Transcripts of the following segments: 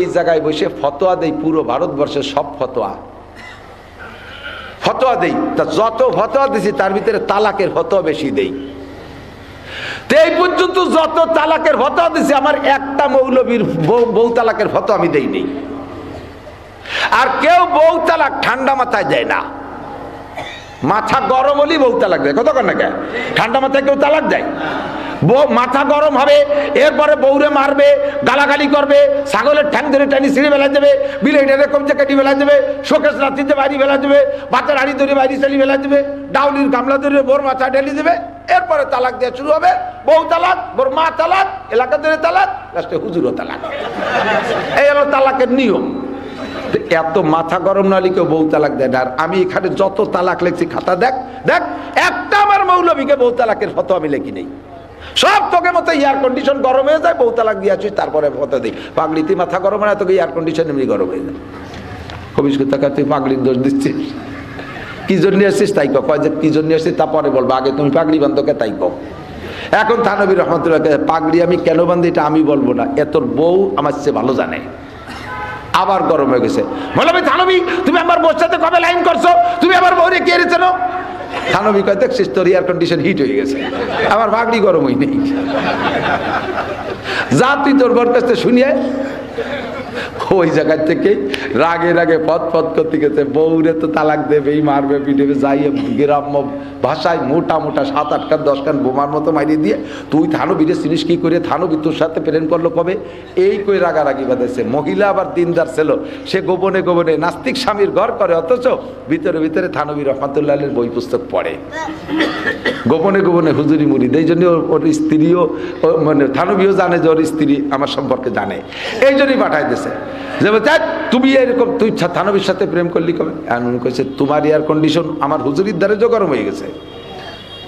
এই জায়গায় বসে ফতোয়া দেই, পুরো ভারতবর্ষের সব ফতোয়া দেই। তা যত ফতোয়া দিছি তার ভিতরে তালাকের ফতোয়া বেশি দেই। তো এই পর্যন্ত যত তালাকের ফতোয়া দিছি, আমার একটা মৌলবীর বউ তালাকের ফতোয়া আমি দেইনি। আর কেউ বউ তালাক ঠান্ডা মাথায় দেয় না, মাথা গরম হলেই বউ তালাক দেয়। কতক্ষণ না কেন ঠান্ডা মাথায় কেউ তালাক দেয়? মাথা গরম হবে, এরপরে বউরে মারবে, গালাগালি করবে, ছাগলের ঠ্যাং ধরে টানি ছিঁড়ে ফেলা দেবে, বিলেটারে কমচে কেটে ফেলা দেবে, শোকেশ রাত্রিতে বাড়ি ফেলা দেবে, ভাতের হাড়ি ধরে বাড়ি চালি ফেলা দেবে, ডাউলির গামলা ধরে বোর মাথা ঢেলে দেবে। এরপরে তালাক দেওয়া শুরু হবে, বউ তালাক, বোর মা তালাক, এলাকা ধরে তালাক, লাস্টে হুজুরও তালাক। এই হলো তালাকের নিয়ম। এত মাথা গরম নালি কেউ বউ তালাক দেয় না। আর আমি এখানে যত তালাক লেখছি খাতা দেখ, একটা আমার মৌলবীকে বউ তালাকের ফতোয়া আমি লেখি নেই। সব তোকে মতো এয়ার কন্ডিশন গরম হয়ে যায়, বউ তালাক দিয়ে আসিস, তারপরে ফতোয়া দিই। পাগড়িতে মাথা গরম হয় না, তোকে এয়ার কন্ডিশন এমনি গরম হয়ে যায়। কবিস টাকা তুই পাগড়ির দোষ দিচ্ছিস, কি জন্য আসছিস তাই কয়, যে কি জন্য আসছিস তা পরে বলবো, আগে তুমি পাগড়ি বান্ধবকে তাই কও। এখন থানবী রহমতুল্লাহ পাগড়ি আমি কেন বান্ধি এটা আমি বলবো না, এ তোর বউ আমার চেয়ে ভালো জানে। আবার গরম হয়ে গেছে, বলবি থানবী তুমি আমার বউর সাথে কবে লাইন করছো, তুমি আমার বউরে কে রেছেন? থানবী কয় দেখছিস তোর এয়ার কন্ডিশন হিট হয়ে গেছে, আমার পাগড়ি গরম হই নেই। যা তুই তোর বউর কাছে শুনিয়ে। ওই জায়গা থেকে রাগে রাগে পথ করতে গেছে, বউরে তো তালাক দেবেই, মারবে পিটেবে, যাইয়ে গ্রাম্য ভাষায় মোটা মোটা 7-8 কান 10 কান বোমার মতো মাইরে দিয়ে, তুই থানবীরে চিনিস কি করে, থানবী তোর সাথে প্রেম করলো কবে, এই কই রাগারাগি বাঁধাইছে। মহিলা আবার দিনদার ছিল, সে গোপনে গোপনে নাস্তিক স্বামীর ঘর করে, অথচ ভিতরে ভিতরে থানবী রহমাতুল্লাহের বই পুস্তক পড়ে, গোপনে গোপনে হুজুরি মুরিদ। এই জন্য ওর স্ত্রীও মানে থানবীও জানে যে ওর স্ত্রী আমার সম্পর্কে জানে, এই জন্যই পাঠাই দিয়েছে যে তুমি এরকম তুই থানবীর সাথে প্রেম করলি কবে? এমন কইছে তোমার এয়ার কন্ডিশন আমার হুজুরির দ্বারে গরম হয়ে গেছে,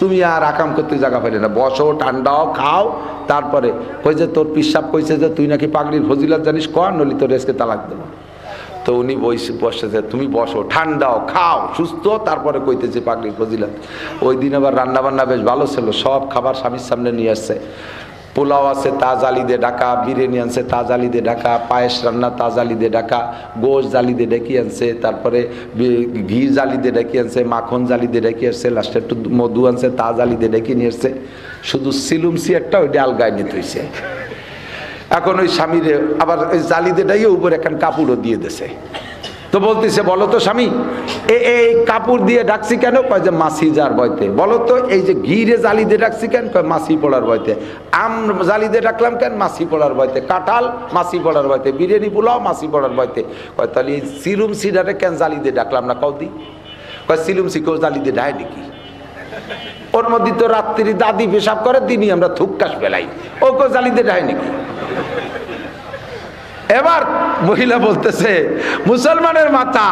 তুমি আর আকাম করতে জায়গা পাইলে না, বসো ঠান্ডাও খাও। তারপরে কইছে তোর পিসাব কইছে যে তুই নাকি পাগড়ির ফজিলত জানিস, কর নলি তোর আজকে তালাক দেবো। তো উনি বসেছে, তুমি বসো ঠান্ডাও খাও সুস্থ, তারপরে কইতেছে পাগড়ির ফজিলত। ওই দিন আবার রান্না বান্না বেশ ভালো ছিল, সব খাবার স্বামীর সামনে নিয়ে আসছে। পোলাও আছে তাজালি দিয়ে ঢাকা, বিরিয়ানি আনছে তাজালি দিয়ে ঢাকা, পায়েস রান্না তাজালি দিয়ে ঢাকা, গোশ জালি দিয়ে ডেকে আনছে, তারপরে ঘি জালি দিয়ে ডেকে আনছে, মাখন জালি দিয়ে ডেকে আসছে, লাস্টে একটু মধু আনছে তাজালি দিয়ে ডেকে নিয়ে আসছে। শুধু সিলুমসি একটা ওইটা আলগায় নিতে হয়েছে। এখন ওই স্বামীরে আবার ওই জালি দিয়ে ডাইয়ে উপরে একটা কাপড়ও দিয়ে দিয়েছে। তো বলতেছে বলো তো স্বামী এই কাপড় দিয়ে ডাকছি কেন? কয় যে মাছি যার বয়তে। বলো তো এই যে ঘিরে জালি দিয়ে ডাকছি কেন? কয় মাছি পড়ার বয়তে। আম জালি দিয়ে ডাকলাম কেন? মাছি পড়ার বয়তে। কাঁঠাল মাছি পড়ার বয়তে। বিরিয়ানি পোলাও মাছি পড়ার বয়তে। কয় তাহলে এই সিলুম সিডারে কেন জালি দিয়ে ডাকলাম না কও দি? কয় সিলুম সিকেও জালি দিয়ে ডায় নাকি? ওর মধ্যে তো রাত্রি দাদি পেশাব করে, দিনই আমরা থুককাশ বেলাই, ও কেউ জালি দিয়ে ডায় নাকি? এবার মহিলা বলতেছে মুসলমানের মাথা,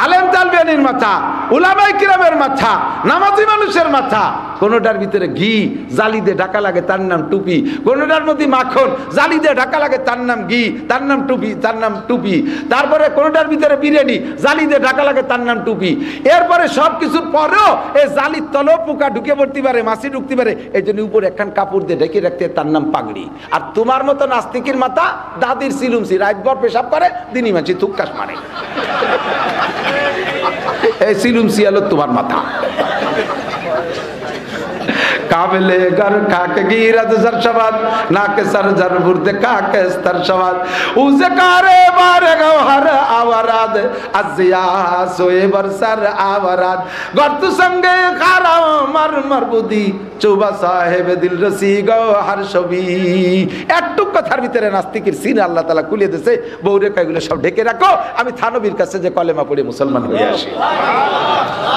আলেম তালবিয়ানির মাথা, উলামায়ে কিরামের মাথা, নামাজি মানুষের মাথা, কোনোটার ভিতরে ঘি জালি দিয়ে ঢাকা লাগে তার নাম টুপি, কোনোটার মধ্যে মাখন জালি দিয়ে ঢাকা লাগে তার নাম ঘি, তার নাম টুপি, তার নাম টুপি। তারপরে কোনোটার ভিতরে বিরিয়ানি জালি দিয়ে ঢাকা লাগে তার নাম টুপি। এরপরে সব কিছুর পরেও এই জালির তলেও পোকা ঢুকে পড়তে পারে, মাছি ঢুকতে পারে, এই জন্য উপরে একখান কাপড় দিয়ে ঢেকে রাখতে তার নাম পাগড়ি। আর তোমার মতো নাস্তিকের মাথা দাদির সিলুমসি, রাতভর পেশাব করে, দিনই মাছি থুককাশ মারে। এই সিলুমসি হলো তোমার মাথা। काबिले घर खाके गिरद सरशवाद नाके सर जर बुर्दे काके स्तर शवाद उसे कारे बारे गौहर आवराद अजिया सोए बरसर आवराद गर्त संगे खारा मर मरबुदी चुबा साहेब दिल रसी गौहर छवি একটু কথার ভিতরে নাস্তিকের সিন আল্লাহ তাআলা খুলে দিয়েছে। বউরে কয়গুলো সব ঢেকে রাখো, আমি থানবীর কাছে যে কলেমা পড়ে মুসলমান হয়ে আসি।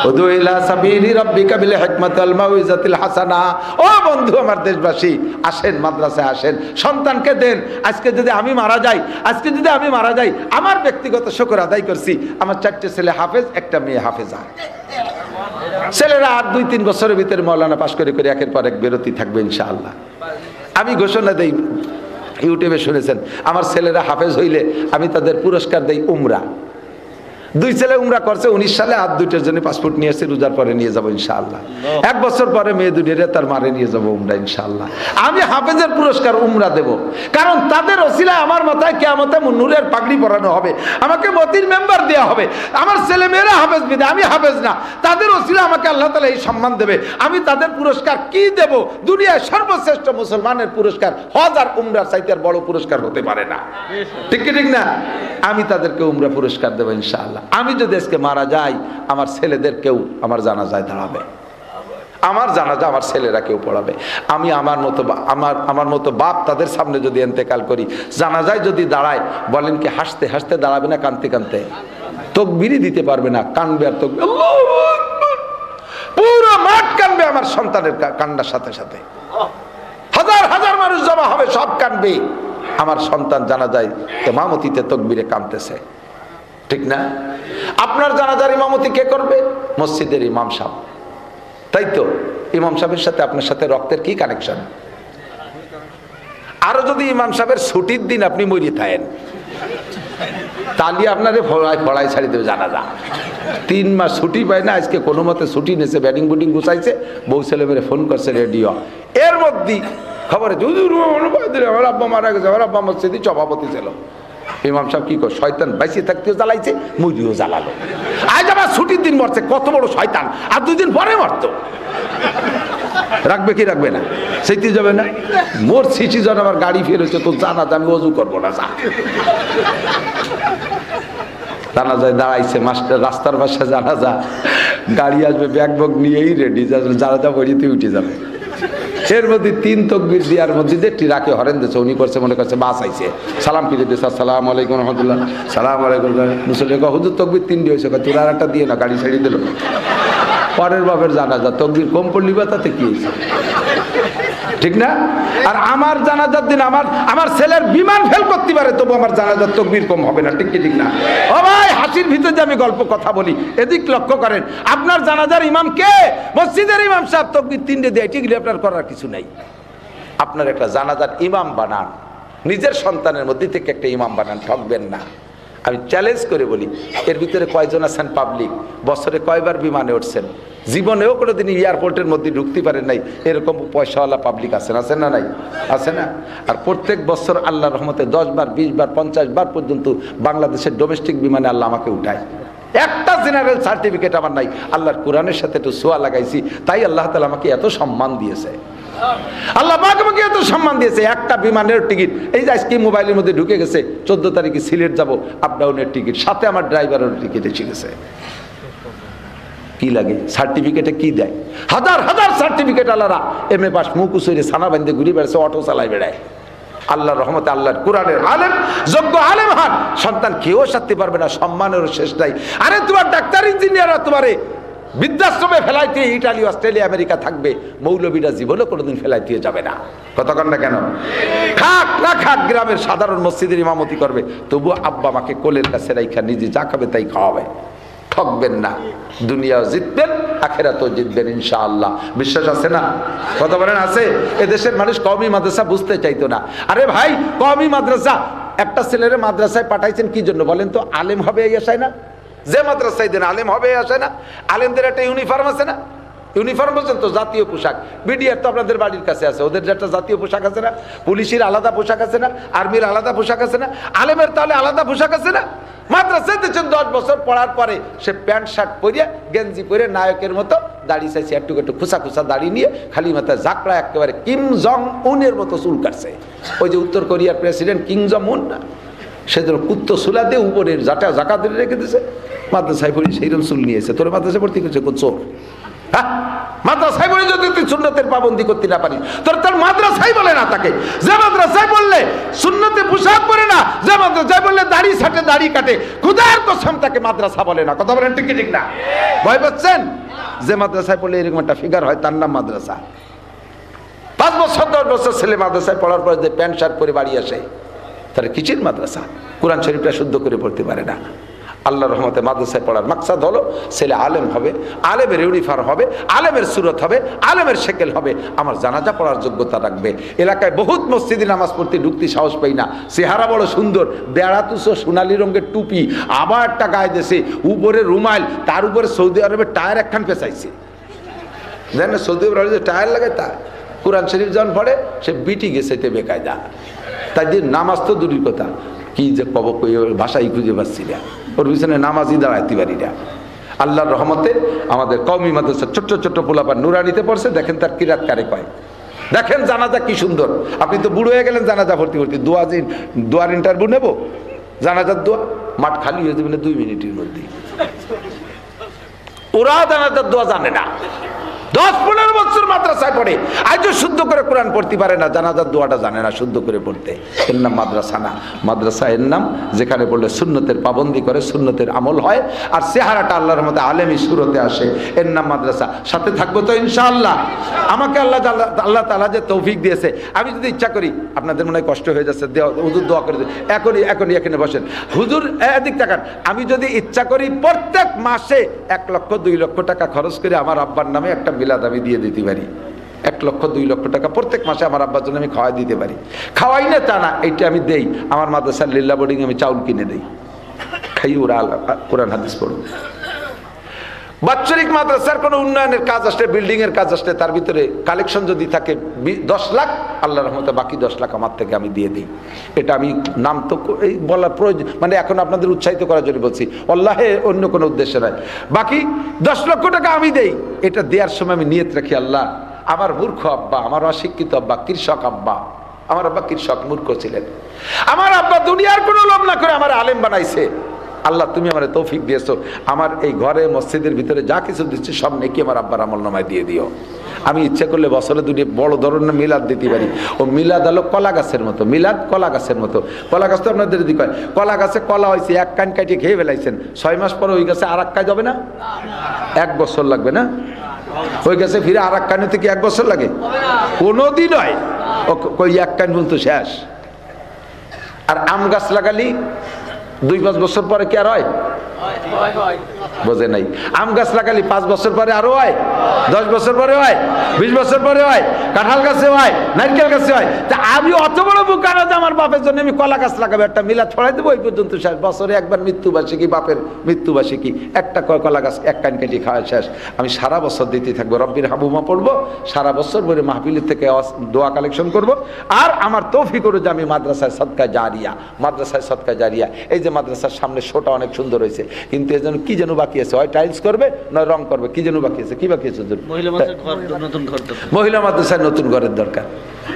উদু ইলা সাবিলি রাব্বিকা বিল হিকমাতি ওয়াল মাউইজাতিল হাসানা। ও বন্ধু আমার দেশবাসী, আসেন মাদ্রাসায় আসেন, সন্তানকে দেন। আজকে যদি আমি মারা যাই, আমার ব্যক্তিগত শুকর আদায় করছি, আমার 4টে ছেলে হাফেজ, একটা মেয়ে হাফেজা। ছেলেরা আর 2-3 বছরের ভিতরে মাওলানা পাশ করে একের পর এক বেরোতে থাকবে ইনশাআল্লাহ। আমি ঘোষণা দেই, ইউটিউবে শুনেছেন, আমার ছেলেরা হাফেজ হইলে আমি তাদের পুরস্কার দেই উমরা। দুই ছেলে উমরা করছে 19 সালে, আর দুইটার জন্য পাসপোর্ট নিয়ে এসে রোজার পরে নিয়ে যাবো ইনশাআল্লাহ। 1 বছর পরে মেয়ে দুটিরে তার মারে নিয়ে যাবো উমরা ইনশাআল্লাহ। আমি হাফেজের পুরস্কার উমরা দেব, কারণ তাদের ওসিলায় আমার মাথায় কিয়ামতে নূরের পাগড়ি পরানো হবে, আমাকে মতির মেম্বার দেওয়া হবে। আমার ছেলে মেয়েরা হাফেজ বিদে, আমি হাফেজ না, তাদের ওসিলায় আমাকে আল্লাহ তাআলা এই সম্মান দেবে। আমি তাদের পুরস্কার কি দেব? দুনিয়ার সর্বশ্রেষ্ঠ মুসলমানের পুরস্কার হজ আর উমরার চাইতে আর বড় পুরস্কার হতে পারে না, ঠিক কি ঠিক না? আমি তাদেরকে উমরা পুরস্কার দেবো ইনশাআল্লাহ। আমি যদি আজকে মারা যাই, আমার ছেলেদের কেউ আমার জানাজায় দাঁড়াবে, আমার জানাজা আমার ছেলেরা কেউ পড়াবে। আমি আমার মতো বাপ তাদের সামনে যদি ইন্তেকাল করি, জানাজায় যদি দাঁড়ায়, বলেন কি হাসতে হাসতে দাঁড়াবে না কাঁদতে কাঁদতে? তকবীরই দিতে পারবে না, কানবে আর তকবীর, আল্লাহু আকবার, পুরো মাঠ কানবে আমার সন্তানের কান্নার সাথে সাথে। হাজার হাজার মানুষ জমা হবে, সব কানবে, আমার সন্তান জানাজায় ইমামতিতে তকবীরে কাঁদতেছে, ঠিক না? আপনার জানাজার ইমামতি কে করবে? মসজিদের ইমাম সাহেব, তাই তো? ইমাম সাহেবের সাথে আপনার সাথে রক্তের কি কানেকশন? আরো যদি ইমাম সাহেবের ছুটির দিন আপনি মরি থাকেন, তাহলে আপনারে ফড়াই ছাড়ি দেবে জানাজা। 3 মাস ছুটি পায় না, আজকে কোনো মতে ছুটি নিয়েছে, ব্যাটিং বুটিং গুছাইছে, বউ ছেলে মেরে ফোন করছে রেডিও, এর মধ্যে খবরে আমার আব্বা মারা গেছে, আমার আব্বা মসজিদে সভাপতি ছিল। ইমাম সাহেব কি করে? শয়তান বাইসে থাকতেও জ্বালাইছে, মুজিও জ্বালালো। আজ আবার ছুটির দিন মরছে, কত বড় শয়তান, আর 2 দিন পরে মরতো। রাখবে কি রাখবে না? সেইতে যাবে না? মোর সিটি জন আমার গাড়ি ফেরেছে, তো জানাজা আমি অজু করবো না, যা। জানাজায় দাঁড়াইছে মাস্টার, রাস্তার পাশে জানাজা, গাড়ি আসবে ব্যাগ বগ নিয়েই রেডি, জানাজা বইতে উঠে যাবে। এর মধ্যে 3 তকবীর দেওয়ার মধ্যে যে ট্রাকে হরেন দিয়েছে, উনি করছে মনে করছে বাস আইছে, সালাম ফিরে দিয়েছে, আসসালামু আলাইকুম রহমতুল্লাহ, সালাম আলাইকুম। মুসলিম হুজুর তকবীর 3 দিয়েছে, তোর আর একটা দিয়ে না, গাড়ি ছাড়িয়ে দিল। পরের বাপের জানাজা, তকবীর কম পড়লি বা তাতে কি হয়েছে, ঠিক না? আর আমার জানাজার দিন আমার ছেলের বিমান ফেল করতে পারে, তবু আমার জানাজার তকবীর কম হবে না, ঠিক কি ঠিক না? ও ভাই, হাসির ভিতরে যে আমি গল্প কথা বলি, এদিক লক্ষ্য করেন। আপনার জানাজার ইমাম কে? মসজিদের ইমাম সাহেব, তকবীর 3 দেয়, ঠিক আপনার করার কিছু নাই। আপনার একটা জানাজার ইমাম বানান, নিজের সন্তানের মধ্যে থেকে একটা ইমাম বানান, ঠকবেন না। আমি চ্যালেঞ্জ করে বলি, এর ভিতরে কয়জন আছেন পাবলিক, বছরে কয়বার বিমানে উঠছেন, জীবনেও কোনোদিন এয়ারপোর্টের মধ্যে ঢুকতে পারেন নাই, এরকম পয়সাওয়ালা পাবলিক আছেন, আছেন না নাই? আছে না? আর প্রত্যেক বছর আল্লাহর রহমতে 10 বার 20 বার 50 বার পর্যন্ত বাংলাদেশের ডোমেস্টিক বিমানে আল্লাহ আমাকে উঠায়। একটা জেনারেল সার্টিফিকেট আমার নাই, আল্লাহর কোরআনের সাথে একটু ছোঁয়া লাগাইছি, তাই আল্লাহ তাআলা আমাকে এত সম্মান দিয়েছে। আল্লাহ পাক আমাকে এত সম্মান দিয়েছে। একটা বিমানের টিকিট, এই যে আজকে মোবাইলের মধ্যে ঢুকে গেছে, 14 তারিখে সিলেট যাব, আপ ডাউনের টিকিট, সাথে আমার ড্রাইভারের টিকিট এসে গেছে। কি লাগে? সার্টিফিকেটে কি দেয়? হাজার হাজার সার্টিফিকেট আল্লাহরা, MA পাস, মুকুশরে সানা বান্ধে ঘুরে বেড়াচ্ছে, অটো চালায় বেড়ায়। আল্লাহর রহমতে, আল্লাহর কোরআনের আলেম, যোগ্য আলেম হান, সন্তান কেউ সারতে পারবে না, সম্মানেরও শেষ নাই। আরে তোমার ডাক্তার ইঞ্জিনিয়াররা তোমারে বৃদ্ধাশ্রমে ফেলাইতে ইটালি, অস্ট্রেলিয়া, আমেরিকা থাকবে, মৌলবীরা জীবনে কোনোদিন ফেলাইতে যাবে না। কতক্ষণ না কেন? খাক না খাক, গ্রামের সাধারণ মসজিদের ইমামতি করবে, তবু আব্বা আমাকে কোলের কাছে রাইখা নিজে যা খাবে তাই খাওয়াবে। ঠকবেন না, দুনিয়াও জিতবেন, আখিরাতেও জিতবেন ইনশাআল্লাহ। বিশ্বাস আছে না? কথা বলেন আছে? এদেশের মানুষ কওমি মাদ্রাসা বুঝতে চাইতো না। আরে ভাই, কওমি মাদ্রাসা, একটা ছেলেরে মাদ্রাসায় পাঠাইছেন কি জন্য বলেন তো? আলেম হবে এই আশায় না? যে মাদ্রাসায় দেন আলেম হবে এই আশায় না? আলেমদের একটা ইউনিফর্ম আছে না? ইউনিফর্ম বলছেন তো, জাতীয় পোশাক। বিডিআর তো আপনাদের বাড়ির কাছে আছে, ওদের যে একটা জাতীয় পোশাক আছে না? পুলিশের আলাদা পোশাক আছে না? আর্মির আলাদা পোশাক আছে না? আলেমের তাহলে আলাদা পোশাক আছে না? মাদ্রাসায় দিচ্ছেন 10 বছর পড়ার পরে সে প্যান্ট শার্ট পরিয়ে, গেঞ্জি পরে, নায়কের মতো দাড়ি চাইছে, একটু একটু খুসা খুসা দাড়ি নিয়ে, খালি মাথায় জাকড়া, একেবারে কিম জং উনের মতো চুল কাটছে। ওই যে উত্তর কোরিয়ার প্রেসিডেন্ট কিম জং উন না, সেদিন কুত্ত সুলা দিয়ে উপরের জাকা ধরে রেখে দিয়েছে, মাদ্রাসায় পড়ি সেইরকম চুল নিয়েছে। তোর মাদ্রাসায় পড়তে গেছে কোন চোর? হ্যাঁ, মাদ্রাসায় পড়ে যদি তুই সুন্নতের পাবন্দি করতে না পারিস, তোর মাদ্রাসাই বলে না তাকে। যে মাদ্রাসায় বললে সুন্নতে পোশাক পরে না, যে মাদ্রাসায় বললে দাড়ি ছাটে, দাড়ি কাটে, খুদার কসম তাকে মাদ্রাসা বলে না। কথা বলেন ঠিক ঠিক না? ভয় পাচ্ছেন? যে মাদ্রাসায় পড়লে এরকম একটা ফিগার হয়, তার নাম মাদ্রাসা। 5 বছর 10 বছর ছেলে মাদ্রাসায় পড়ার পরে যে প্যান্ট শার্ট পরে বাড়ি আসে, তার কিসের মাদ্রাসা? কোরআন শরীফটা শুদ্ধ করে পড়তে পারে না। আল্লাহর রহমতে মাদ্রাসায় পড়ার মাকসাদ হলো ছেলে আলেম হবে, আলেমের ইউনিফর্ম হবে, আলেমের সুরত হবে, আলেমের শেকেল হবে, আমার জানাজা পড়ার যোগ্যতা রাখবে। এলাকায় বহুত মসজিদে নামাজ পড়তে ঢুকতে সাহস পাই না, চেহারা বড় সুন্দর, বেড়া তুসো সোনালি রঙের টুপি, আবার একটা গায়ে দেশে উপরে রুমাল, তার উপরে সৌদি আরবের টায়ার একখান পেঁচাইছে, জানেন না সৌদি আরবে যে টায়ার লাগে তা কোরআন শরীফ যখন পড়ে সে বিটি গেছে বেকায়দা, তাই দিয়ে নামাজ তো দূরের কথা, কি যে কব কই ভাষাই খুঁজে পাচ্ছি না, ওর পিছনে নামাজই দাঁড়াইতে পারি না। আল্লাহর রহমতে আমাদের কওমি মাদ্রাসা ছোট্ট ছোট্ট পোলাপান নুরানিতে পড়ছে, দেখেন তার কিরাত কারে কয়, দেখেন জানাজা কি সুন্দর। আপনি তো বুড়ো হয়ে গেলেন জানাজা ভর্তি ভর্তি, দোয়ার ইন্টারভিউ নেব, জানাজার দোয়া, মাঠ খালি হয়ে যাবে না 2 মিনিটের মধ্যে। ওরা জানাজার দোয়া জানে না, 10-15 বছর মাদ্রাসায় পড়ে, আজও শুদ্ধ করে কোরআন পড়তে পারে না, জানাজার দোয়াটা জানে না শুদ্ধ করে পড়তে। এর নাম মাদ্রাসা না, মাদ্রাসা এর নাম যেখানে পড়লে সুন্নতের পাবন্দি করে, সুন্নতের আমল হয়, আর চেহারাটা আল্লাহর মধ্যে আলেমি সুরতে আসে, এর নাম মাদ্রাসা। সাথে থাকবো তো ইনশাআল্লাহ। আমাকে আল্লাহ তাআলা যে তৌফিক দিয়েছে, আমি যদি ইচ্ছা করি, আপনাদের মনে হয় কষ্ট হয়ে যাচ্ছে, হুজুর দোয়া করে এখনই এখানে বসেন, হুজুর এদিক তাকান, আমি যদি ইচ্ছা করি প্রত্যেক মাসে 1 লক্ষ 2 লক্ষ টাকা খরচ করে আমার আব্বার নামে একটা মিলাদ আমি দিয়ে দিতে পারি, 1 লক্ষ 2 লক্ষ টাকা প্রত্যেক মাসে আমার আব্বার জন্য আমি খাওয়াই দিতে পারি। খাওয়াই না তা না, এইটা আমি দেই, আমার মাদ্রাসার লিল্লা বোর্ডিং আমি চাউল কিনে দেই, খাই, ওরা কোরআন হাদিস পড়ুন। বাৎসরিক মাদ্রাসার কোনো উন্নয়নের কাজ আসলে, বিল্ডিং এর কাজ আসলে, তার ভিতরে কালেকশন যদি থাকে 10 লাখ, আল্লাহর রহমতে বাকি 10 লাখ আমার থেকে আমি দিয়ে দিই। এটা আমি নাম তো এই বলার প্রয়োজন, মানে এখন আপনাদের উৎসাহিত করার জন্য বলছি, আল্লাহে অন্য কোনো উদ্দেশ্য নয়। বাকি 10 লক্ষ টাকা আমি দেই, এটা দেওয়ার সময় আমি নিয়ত রাখি, আল্লাহ আমার মূর্খ আব্বা, আমার অশিক্ষিত আব্বা, কৃষক আব্বা, আমার আব্বা কৃষক মূর্খ ছিলেন, আমার আব্বা দুনিয়ার কোনো লোভ না করে আমার আলেম বানাইছে, আল্লাহ তুমি আমার তৌফিক দিয়েছো, আমার এই ঘরে মসজিদের ভিতরে যা কিছু দিচ্ছি সব নেকি আমার আব্বার আমলনামায় দিয়ে দিও। আমি ইচ্ছা করলে বছরে 2 বড় ধরনের মিলাদ দিতে পারি। ও মিলাদ হলো কলা গাছের মতো, মিলাদ কলা গাছের মতো। কলা গাছ তো আপনাদের দিকে হয়, কলা গাছে কলা হয়েছে, 1 কান কাটিয়ে খেয়ে ফেলাইছেন, 6 মাস পরে ওই গাছে আর 1 কাজ হবে না, 1 বছর লাগবে না, ওই গাছে ফিরে আর 1 কানে থেকে 1 বছর লাগে, কোনোদিন হয় ওই 1 কান বলতো শেষ। আর আম গাছ লাগালি 2-5 বছর পরে কি আর হয়, বোঝে নাই, আম গাছ লাগালি 5 বছর পরে আরো হয়, 10 বছর পরে হয়, 20 বছর পরে হয়, কাঁঠাল গাছে হয়, নারকেল গাছে হয়। তা আমি অত বড় বুকা না যে আমার বাপের জন্য আমি কলা গাছ লাগাবো, একটা মিলাদ ছড়াই দেবো, ওই পর্যন্ত শেষ। বছরে একবার মৃত্যুবার্ষিকী, বাপের মৃত্যুবার্ষিকী, একটা কলা গাছ 1 কান কেটে খাওয়া শেষ। আমি সারা বছর দিতে থাকবো, রব্বির হাবুমা পড়বো, সারা বছর ভরে মাহফিলের থেকে দোয়া কালেকশন করব। আর আমার তৌফিক করে যে আমি মাদ্রাসায় সদকা জারিয়া, মাদ্রাসায় সদকা জারিয়া, এই যে মাদ্রাসার সামনে শোটা অনেক সুন্দর হয়েছে, কিন্তু এর জন্য কি যেন বাকি আছে, হয় টাইলস করবে নয় রং করবে, কি যেন বাকি আছে, কি বাকি আছে? মহিলা মাদ্রাসায় নতুন ঘরের দরকার।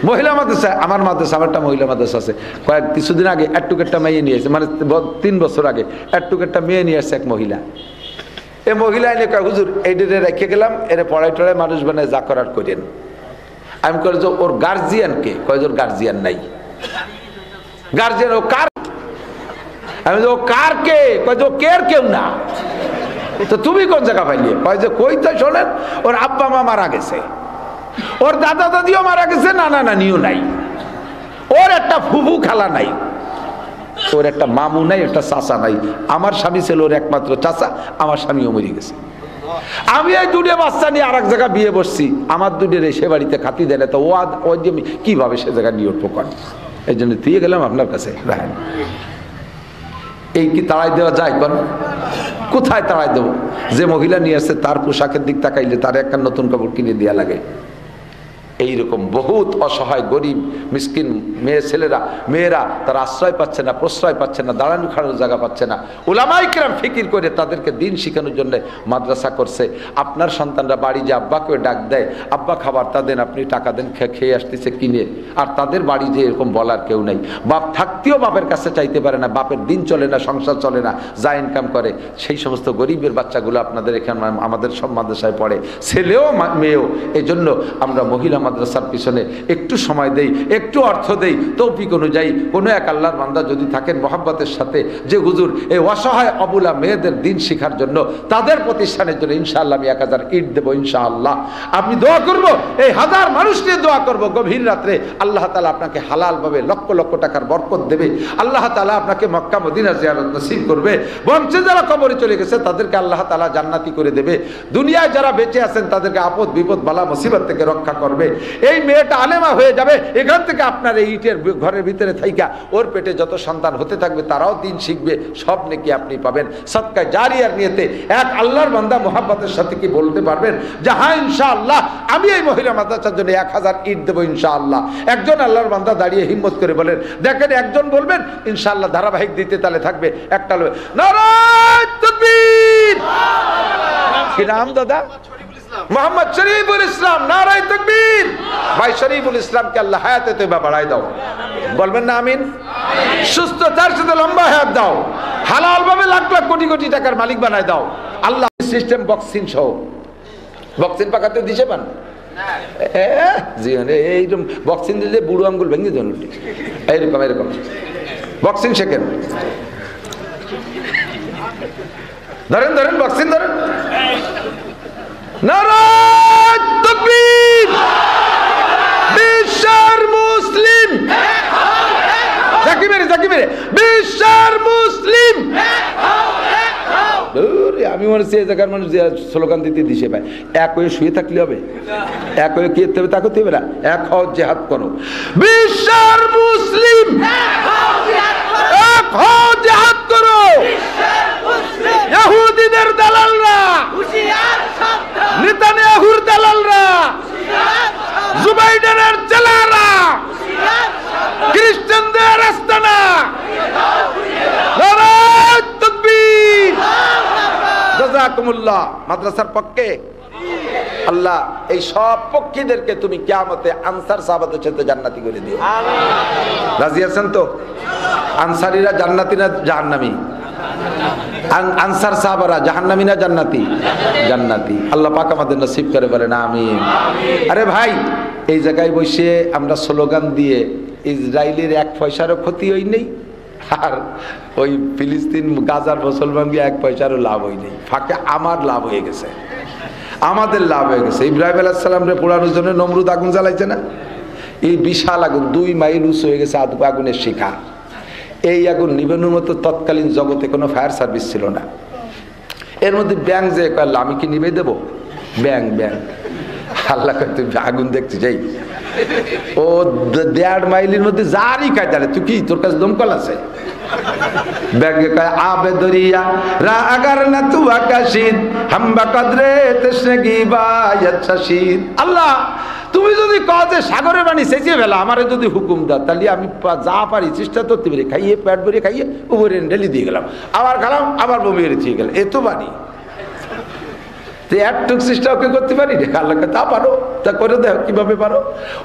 মহিলা মাদ্রাসা, আমার মাদ্রাসা, আমারটা মহিলা মাদ্রাসা আছে, কিছুদিন আগে একটা মেয়ে নিয়ে এসেছে, মানে 3 বছর আগে একটা মেয়ে নিয়ে আসছে এক মহিলা। এই মহিলা এনে কয়, হুজুর এইটা রেখে গেলাম, এর পড়াই টড়াই মানুষ বানায় যা করার করেন। আমি কই যে ওর গার্জিয়ান কে? কয় ওর গার্জিয়ান নাই। গার্জিয়ান ও কার? আমি ও কার কে? কয় ও কের কেউ না। তো তুমি কোন জায়গা পাইলে? কয় যে কই তো শোনেন, ওর আব্বা মা মারা গেছে, ওর দাদা দাদিও মারা গেছে, নানা নানিও নাই, ওর একটা ফুফু খালা নাই, ওর একটা মামু নাই, একটা চাচা নাই। আমার স্বামী ছিল ওর একমাত্র চাচা, আমার স্বামীও মরে গেছে। আমি এই 2 বাচ্চা নিয়ে আর এক জায়গায় বিয়ে বসছি, আমার 2 সে বাড়িতে খাতি দেয় না, তো ওই যে কিভাবে সে জায়গায় নিয়ে উঠবো কর, এই জন্য দিয়ে গেলাম আপনার কাছে। রাখেন, এই কি তাড়াই দেওয়া যায়? কোন কোথায় তাড়াই দেবো? যে মহিলা নিয়ে আসছে তার পোশাকের দিক তাকাইলে তার একটা নতুন কাপড় কিনে দেওয়া লাগে। এইরকম বহুত অসহায় গরিব মিসকিন মেয়েরা তারা আশ্রয় পাচ্ছে না, প্রশ্রয় পাচ্ছে না, দাঁড়ানো খাড়ানোর জায়গা পাচ্ছে না। উলামায়ে কেরাম ফিকির করে তাদেরকে দিন শিখানোর জন্য মাদ্রাসা করছে। আপনার সন্তানরা বাড়ি যে আব্বাকে ডাক দেয়, আব্বা খাবারটা দেন, আপনি টাকা দেন, খেয়ে আসতেছে কিনে, আর তাদের বাড়ি যে এরকম বলার কেউ নাই। বাপ থাকতেও বাপের কাছে চাইতে পারে না, বাপের দিন চলে না, সংসার চলে না, যা ইনকাম করে সেই সমস্ত গরিবের বাচ্চাগুলো আপনাদের এখানে আমাদের সব মাদ্রাসায় পড়ে, ছেলেও মেয়েও। এই জন্য আমরা মহিলা মাদ্রাসার পিছনে একটু সময় দেই, একটু অর্থ দেই, তৌফিক অনুযায়ী কোনো এক আল্লাহর বান্দা যদি থাকেন মহব্বতের সাথে যে হুজুর এই অসহায় অবলা মেয়েদের দিন শেখার জন্য, তাদের প্রতিষ্ঠানের জন্য ইনশাআল্লাহ আমি 1000 ইট দেবো ইনশাআল্লাহ। আপনি দোয়া করব, এই 1000 মানুষ নিয়ে দোয়া করব গভীর রাত্রে। আল্লাহ তাআলা আপনাকে হালালভাবে লক্ষ লক্ষ টাকার বরকত দেবে। আল্লাহ তাআলা আপনাকে মক্কা মদিনা জিয়ারত নসিব করবে। বংশে যারা কবরে চলে গেছে তাদেরকে আল্লাহ তাআলা জান্নাতি করে দেবে। দুনিয়ায় যারা বেঁচে আছেন তাদেরকে আপদ বিপদ বালা মুসিবত থেকে রক্ষা করবে। এই মেয়েটা আলেমা হয়ে যাবে, এখান থেকে আপনার এই ইটের ঘরের ভিতরে থাইকা ওর পেটে যত সন্তান হতে থাকবে তারাও দিন শিখবে, সব নেকি আপনি পাবেন। সদকা জারিয়ার নিয়তে এক আল্লাহর বান্দা মোহাব্বতের সাথে কি বলতে পারবেন যে হ্যাঁ ইনশাআল্লাহ আমি এই মহিলা মাদ্রাসার জন্য 1000 ইট দেবো ইনশাআল্লাহ? একজন আল্লাহর বান্দা দাঁড়িয়ে হিম্মত করে বলেন। দেখেন একজন বলবেন ইনশাআল্লাহ, ধারাবাহিক দিতে তাহলে থাকবে। একটা লোক নারায়ে তাকবীর, কি নাম দাদা? মোহাম্মদ শরীফুল ইসলাম, নারায়ে তাকবীর। ভাই শরীফুল ইসলামকে আল্লাহ হায়াতে তয়্যবা বাড়ায় দাও, বলবেন না আমিন? সুস্থতার সাথে লম্বা হায়াত দাও, হালাল ভাবে লাখ লাখ কোটি কোটি টাকার মালিক বানায় দাও আল্লাহ। সিস্টেম বক্সিং সহ, বক্সিং পাকাতে দিছে পান জি, এইরকম বক্সিং দিলে বুড়ো আঙ্গুল ভেঙে যান, এইরকম এরকম বক্সিং শেখেন। ধরেন ধরেন বক্সিং ধরেন। নারায়ে তাকবীর। বিশ্বের মুসলিম, জাকি মেরে বিশ্বের মুসলিম। আমি মনে হচ্ছে এই জায়গার মানুষ স্লোগান দিতে দিছে ভাই। এক হয়ে শুয়ে থাকলে হবে, এক হয়ে কি হবে তা করতে হবে না। এক হও, জিহাদ করো। বিশ্বের মুসলিম, এক হও, জিহাদ করো। ইহুদিদের দালালরা, নেতানিয়াহুর দালালরা, জুবাইডের চেলারা, খ্রিস্টানদের আস্তানা। নারায়ে তাকবীর। জাযাকুমুল্লাহ। মাদ্রাসার পক্ষে আল্লাহ এই সব পক্ষীদেরকে তুমি কিয়ামতে আনসার সাহাবাদের সাথে জান্নাতি করে দিও। রাজি আছেন তো? আনসারীরা জান্নাতি না জাহান্নামী? আনসার সাহাবারা জাহান্নামী না জান্নাতি? জান্নাতি। আল্লাহ পাক আমাদের নসিব করে বলেন আমিন। আরে ভাই, এই জায়গায় বসে আমরা স্লোগান দিয়ে ইসরায়েলের 1 পয়সারও ক্ষতি হই নেই, আর ওই ফিলিস্তিন গাজার মুসলমানকে 1 পয়সারও লাভ হয় নেই। ফাঁকে আমার লাভ হয়ে গেছে, আমাদের লাভ হয়ে গেছে। ইব্রাহিম আলাইহিস সালামরে পোড়ানোর জন্য নমরুদ আগুন জ্বালাইছে না? এই বিশাল আগুন 2 মাইল উঁচু হয়ে গেছে, আগুনের শিখা। এই আগুন নিবানোর মতো তৎকালীন জগতে কোনো ফায়ার সার্ভিস ছিল না। এর মধ্যে ব্যাং যে করল, আমি কি নিবে দেবো? ব্যাং ব্যাং। আল্লাহ তুই আগুন দেখতে যাই, ও 1.5 মাইলের মধ্যে যারই কাজ জানে, তুই কি তোর কাছে দমকল আছে? ব্যাগে কয় আবে দরিয়া রা আগার না তু আকাশিদ হামবা কদরে তশগি বায়াত শীদ। আল্লাহ তুমি যদি কও যে সাগরের পানি সেচিয়ে ফেলা, আমারে যদি হুকুম দাও তাহলে আমি যা পারি চেষ্টা করতে পারি, খাইয়ে পেট ভরে খাইয়ে উপরে ঢেলে দিয়ে গেলাম, আবার খেলাম, আবার বমি করে দিয়ে গেলাম। এত পারি একটুক চেষ্টা ওকে করতে পারি রে? আল্লাহকে তা পারো, তা করে দেখো কিভাবে পারো।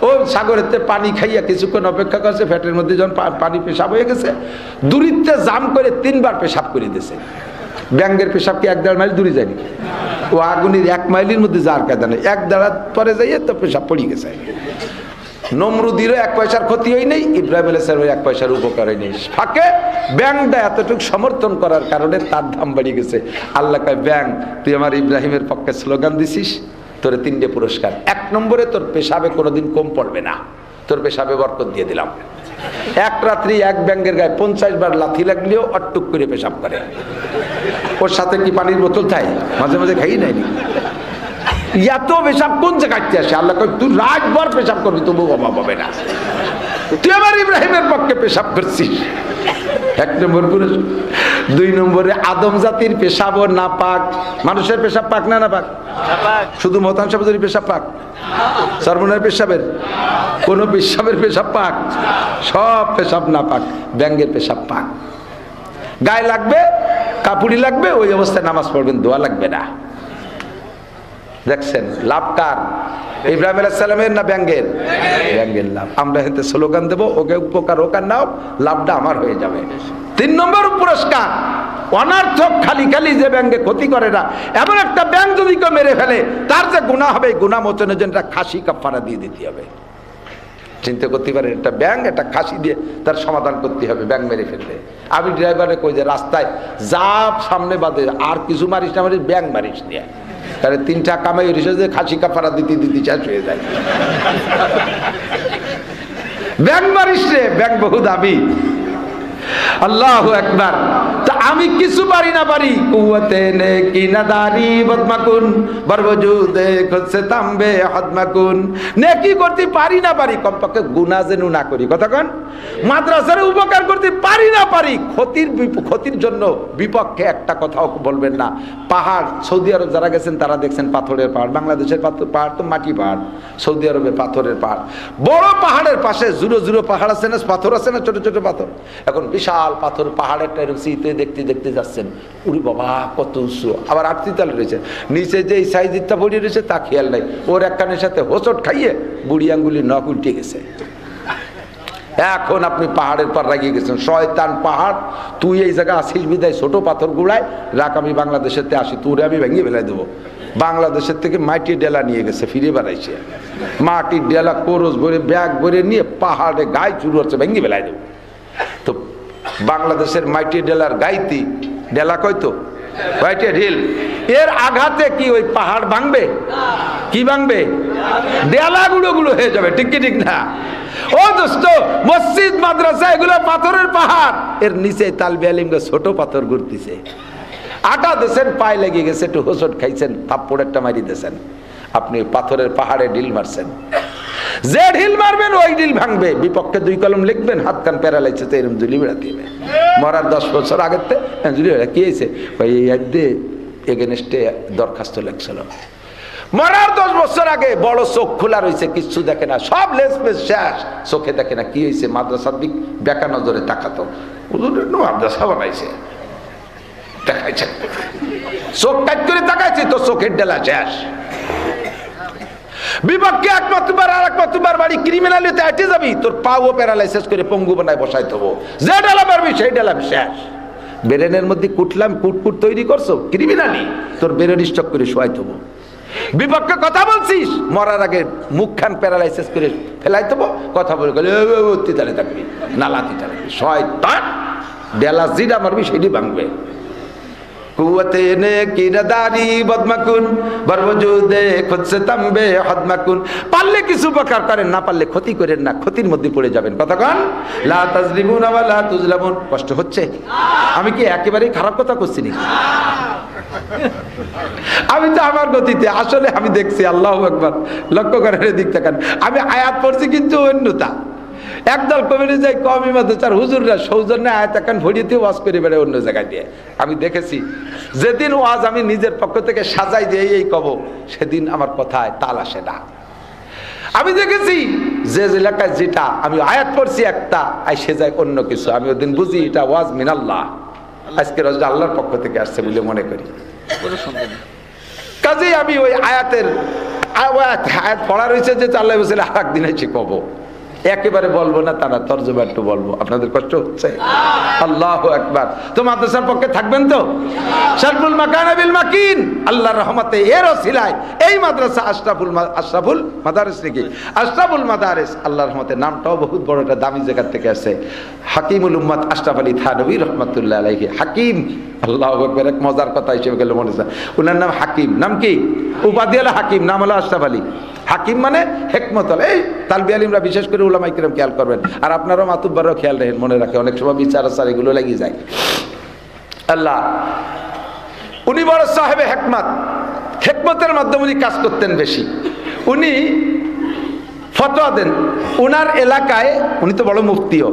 ও সাগরেতে পানি খাইয়া কিছুক্ষণ অপেক্ষা করছে, ফ্যাটের মধ্যে যখন পানি পেশাব হয়ে গেছে, দূরিত্বে জাম করে 3 বার পেশাব করে দিয়েছে। ব্যাঙ্গের পেশাব কি 1.5 মাইল দূরে যায়নি? ও আগুনের 1 মাইলের মধ্যে যার কায়দা নেই, 1 দাঁড়া পরে যাইয়ে তো পেশাব পড়ে গেছে। নমরুদিরও 1 পয়সার ক্ষতি হয় নাই, ইব্রাহিম আলাইহিস সালামের 1 পয়সার উপকার হয় নাই। ফাঁকে ব্যাংকটা এতটুকু সমর্থন করার কারণে তার দাম বেড়ে গেছে। আল্লাহ কয় ব্যাংক, তুই আমার ইব্রাহিমের পক্ষে স্লোগান দিছিস, তোরে 3টে পুরস্কার। 1 নম্বরে তোর পেশাবে কোনোদিন কম পড়বে না, তোর পেশাবে বরকত দিয়ে দিলাম। 1 রাত্রি 1 ব্যাংকের গায়ে 50 বার লাথি লাগলেও অট্টুক করে পেশাব করে। ওর সাথে কি পানির বোতল চাই? মাঝে মাঝে খাই নাইনি। এত পেশাব কোন জায়গায় আসে? আল্লাহ কয় তুই রাতভর পেশাব করবি তবু অভাব হবে না। তুই আমার ইব্রাহিমের পক্ষে পেশাব করছিস। 1 নম্বর পুরস্কার। 2 নম্বরে আদম জাতির পেশাবও না পাক। মানুষের পেশাব পাক না? না পাক? শুধু মহতান সাহেবের পেশাব পাক? সর্বনার পেশাবের কোন পেশাবের পেশাব পাক? সব পেশাব না পাক। ব্যাঙ্গের পেশাব পাক। গায়ে লাগবে, কাপড়ি লাগবে, ওই অবস্থায় নামাজ পড়বেন, দোয়া লাগবে না। দেখছেন লাভ কার? ইব্রাহিম আলাইহিস সালামের না ব্যাঙ্গের? ব্যাঙ্গের লাভ। আমরা এতে স্লোগান দেবো, ওকে উপকার হোক আর নাও, লাভটা আমার হয়ে যাবে। 3 নম্বর পুরস্কার, অনার্থক খালি খালি যে ব্যাংকে ক্ষতি করে না, এমন একটা ব্যাংক যদি কেউ মেরে ফেলে তার যে গুনাহ হবে, গুনাহ মোচনের জন্য খাসি কাফারা দিয়ে দিতে হবে। চিন্তা করতে পারেন, একটা ব্যাংক একটা খাসি দিয়ে তার সমাধান করতে হবে ব্যাংক মেরে ফেললে। আমি ড্রাইভারে কই যে রাস্তায় যা সামনে বাদে আর কিছু মারিস না, মারিস ব্যাংক মারিস নিয়ে, তাহলে 3টা কামাই যে খাসি কাফারা দিতে দিতে শেষ হয়ে যায়। ব্যাংক মারিস রে, ব্যাংক বহু দামি। আল্লাহু আকবার। তা আমি কিছু পারি না পারি, কুওয়াতে নে কি নাদারি বদমাকুন বরবজুদে খুদসে তামবে হদমাকুন। নেকি করতে পারি না পারি, কমপক্ষে গুনাহ যেন না করি। কতক্ষণ মাদ্রাসার উপকার করতে পারি না পারি, ক্ষতির জন্য বিপক্ষে একটা কথাও বলবেন না। পাহাড়, সৌদি আরব যারা গেছেন তারা দেখছেন পাথরের পাহাড়, বাংলাদেশের পাহাড় তো মাটি পাহাড়, সৌদি আরবে পাথরের পাহাড়। বড় পাহাড়ের পাশে জুড়ো জুড়ো পাহাড় আছে না, পাথর আছে না, ছোট ছোট পাথর। এখন বিশাল পাথর পাহাড়েরটা এরকম শীতে দেখতে দেখতে যাচ্ছেন, উরি বাবা কত উঁচু, আবার 8 তলা রয়েছে, নিচে যে সাইজটা পড়ে রয়েছে তা খেয়াল নাই, ওর এক কানের সাথে হোঁচট খাইয়ে বুড়ি আঙ্গুলি নখ উল্টে গেছে। এখন আপনি পাহাড়ের পর রাগিয়ে গেছেন, শয়তান পাহাড়, তুই এই জায়গায় আসিস বিদায় ছোট পাথর গুড়ায় রাখ, আমি বাংলাদেশেতে আসি, তোরে আমি ভেঙে ফেলাই দেবো। বাংলাদেশের থেকে মাটির ডেলা নিয়ে গেছে, ফিরে বেড়াইছে, মাটির ডেলা কোরস ভরে ব্যাগ ভরে নিয়ে পাহাড়ে গায়ে চুরু হচ্ছে, ভেঙে ফেলাই দেবো। তো বাংলাদেশের মাটির ডেলার গাইতি ডেলা কইতো মাটির ঢিল, এর আঘাতে কি ওই পাহাড় ভাঙবে? কি ভাঙবে? ডেলা গুঁড়ো গুঁড়ো হয়ে যাবে, ঠিক কি ঠিক না? ও দোস্ত, মসজিদ মাদ্রাসা এগুলো পাথরের পাহাড়, এর নিচে তালবে আলিমকে ছোট পাথর ঘুরতেছে। আটা দেশেন, পায়ে লেগে গেছে, একটু হোঁচট খাইছেন, থাপ্পড় একটা মারি দিয়েছেন, আপনি পাথরের পাহাড়ে ঢিল মারছেন। যে ঢিল মারবেন ওই ঢিল ভাঙবে। বিপক্ষে 2 কলম লিখবেন, হাত কান প্যারালাইছে, তো এরকম জুলি বেড়াতে হবে। মরার 10 বছর আগের জুলি বেড়া কি হয়েছে, এগেনস্টে দরখাস্ত লেখছিল। মরার 10 বছর আগে বড় চোখ খোলা রয়েছে, কিচ্ছু দেখে না, সব লেস পেস শেষ, চোখে দেখে না। কি হয়েছে? মাদ্রাসার দিক বেকা নজরে তাকাতো, মাদ্রাসা বানাইছে, দেখাইছে, চোখ কাজ করে তাকাইছে, তো চোখের ডেলা শেষ। বিপক্ষে একমাত্রবার আর একমাত্রবার বাড়ি ক্রিমিনালিতে আটে যাবি, তোর পাও প্যারালাইসিস করে পঙ্গু বানায় বসাই দেবো। যে ডেলা পারবি সেই ডেলা শেষ। ব্রেনের মধ্যে কুটলাম কুটকুট তৈরি করছো ক্রিমিনালি, তোর ব্রেন স্টক করে শোয়াই দেবো। বিপক্ষে কথা বলছিস, মরার আগে মুখখান প্যারালাইসিস করে ফেলাই দেবো, কথা বলে গেলে তিতালে থাকবি, নালা তিতালে, শয়তান। ডেলা জিডা মারবি সেটি ভাঙবে। কুওয়াতে নে কি নাদারি বদমাকুন বরবজুদে খুদসে তামবে হদমাকুন। পারলে কিছু উপকার করেন, না পারলে ক্ষতি করেন না, ক্ষতির মধ্যে পড়ে যাবেন। কতক্ষণ লা তাজলিমুনা ওয়া লা তুজলামুন। কষ্ট হচ্ছে? আমি কি একেবারেই খারাপ কথা করছি নাকি? আমি তো আমার গতিতে, আসলে আমি দেখছি, আল্লাহু আকবার, লক্ষ্য করেন এদিক তাকান, আমি আয়াত পড়ছি কিন্তু অন্যতা। একদল কমিটি যাই কমি মাদ্রাসার হুজুররা সৌজন্যে আয়াত একান ভরিতে ওয়াজ করে বেড়ে অন্য জায়গায় দিয়ে। আমি দেখেছি যেদিন ওয়াজ আমি নিজের পক্ষ থেকে সাজাই দিয়ে এই কব, সেদিন আমার কথায় তাল আসে না। আমি দেখেছি যে এলাকায় যেটা আমি আয়াত পড়ছি একটা, সে যায় অন্য কিছু। আমি ওদিন বুঝি এটা ওয়াজ মিনাল্লাহ, আজকে রোজা আল্লাহর পক্ষ থেকে আসছে বলে মনে করি। কাজেই আমি ওই আয়াতের আয়াত পড়া রয়েছে যে আল্লাহ বলছিল আর একদিন এসে কব, একেবারে বলবো না, তারা তর্জমা একটু বলবো। আপনাদের কষ্ট হচ্ছে? আল্লাহু আকবার। তো মাদ্রাসার পক্ষে থাকবেন তো? শারফুল মাকান বিল মাকিন, আল্লাহর রহমতে এর ওসিলায় এই মাদ্রাসা আশরাফুল মাদারিস নাকি আশরাফুল মাদারিস, আল্লাহর রহমতে নামটাও বহুত বড় একটা দামি জায়গা থেকে আসে। হাকিমুল উম্মাত আশরাফ আলী থানভী রহমাতুল্লাহ আলাইহি, হাকিম। আল্লাহু আকবার। এক মজার কথা হিসেবে গেল মনে হয়, ওনার নাম হাকিম। নাম কি? উপাধি হলো হাকিম, নাম হলো আশরাফ আলী। হাকিম মানে হেকমত। এই তালবি আলিমরা বিশেষ করে উলামায়ে কিরাম খেয়াল করবেন, আর আপনারাও মাতুব্বারও খেয়াল রাখেন, মনে রাখে, অনেক সময় বিচার আচার এগুলো লেগে যায়। আল্লাহ, উনি বড় সাহেবে হেকমত, হেকমতের মাধ্যমে উনি কাজ করতেন বেশি। উনি ফতোয়া দেন, উনার এলাকায়, উনি তো বড় মুফতিও,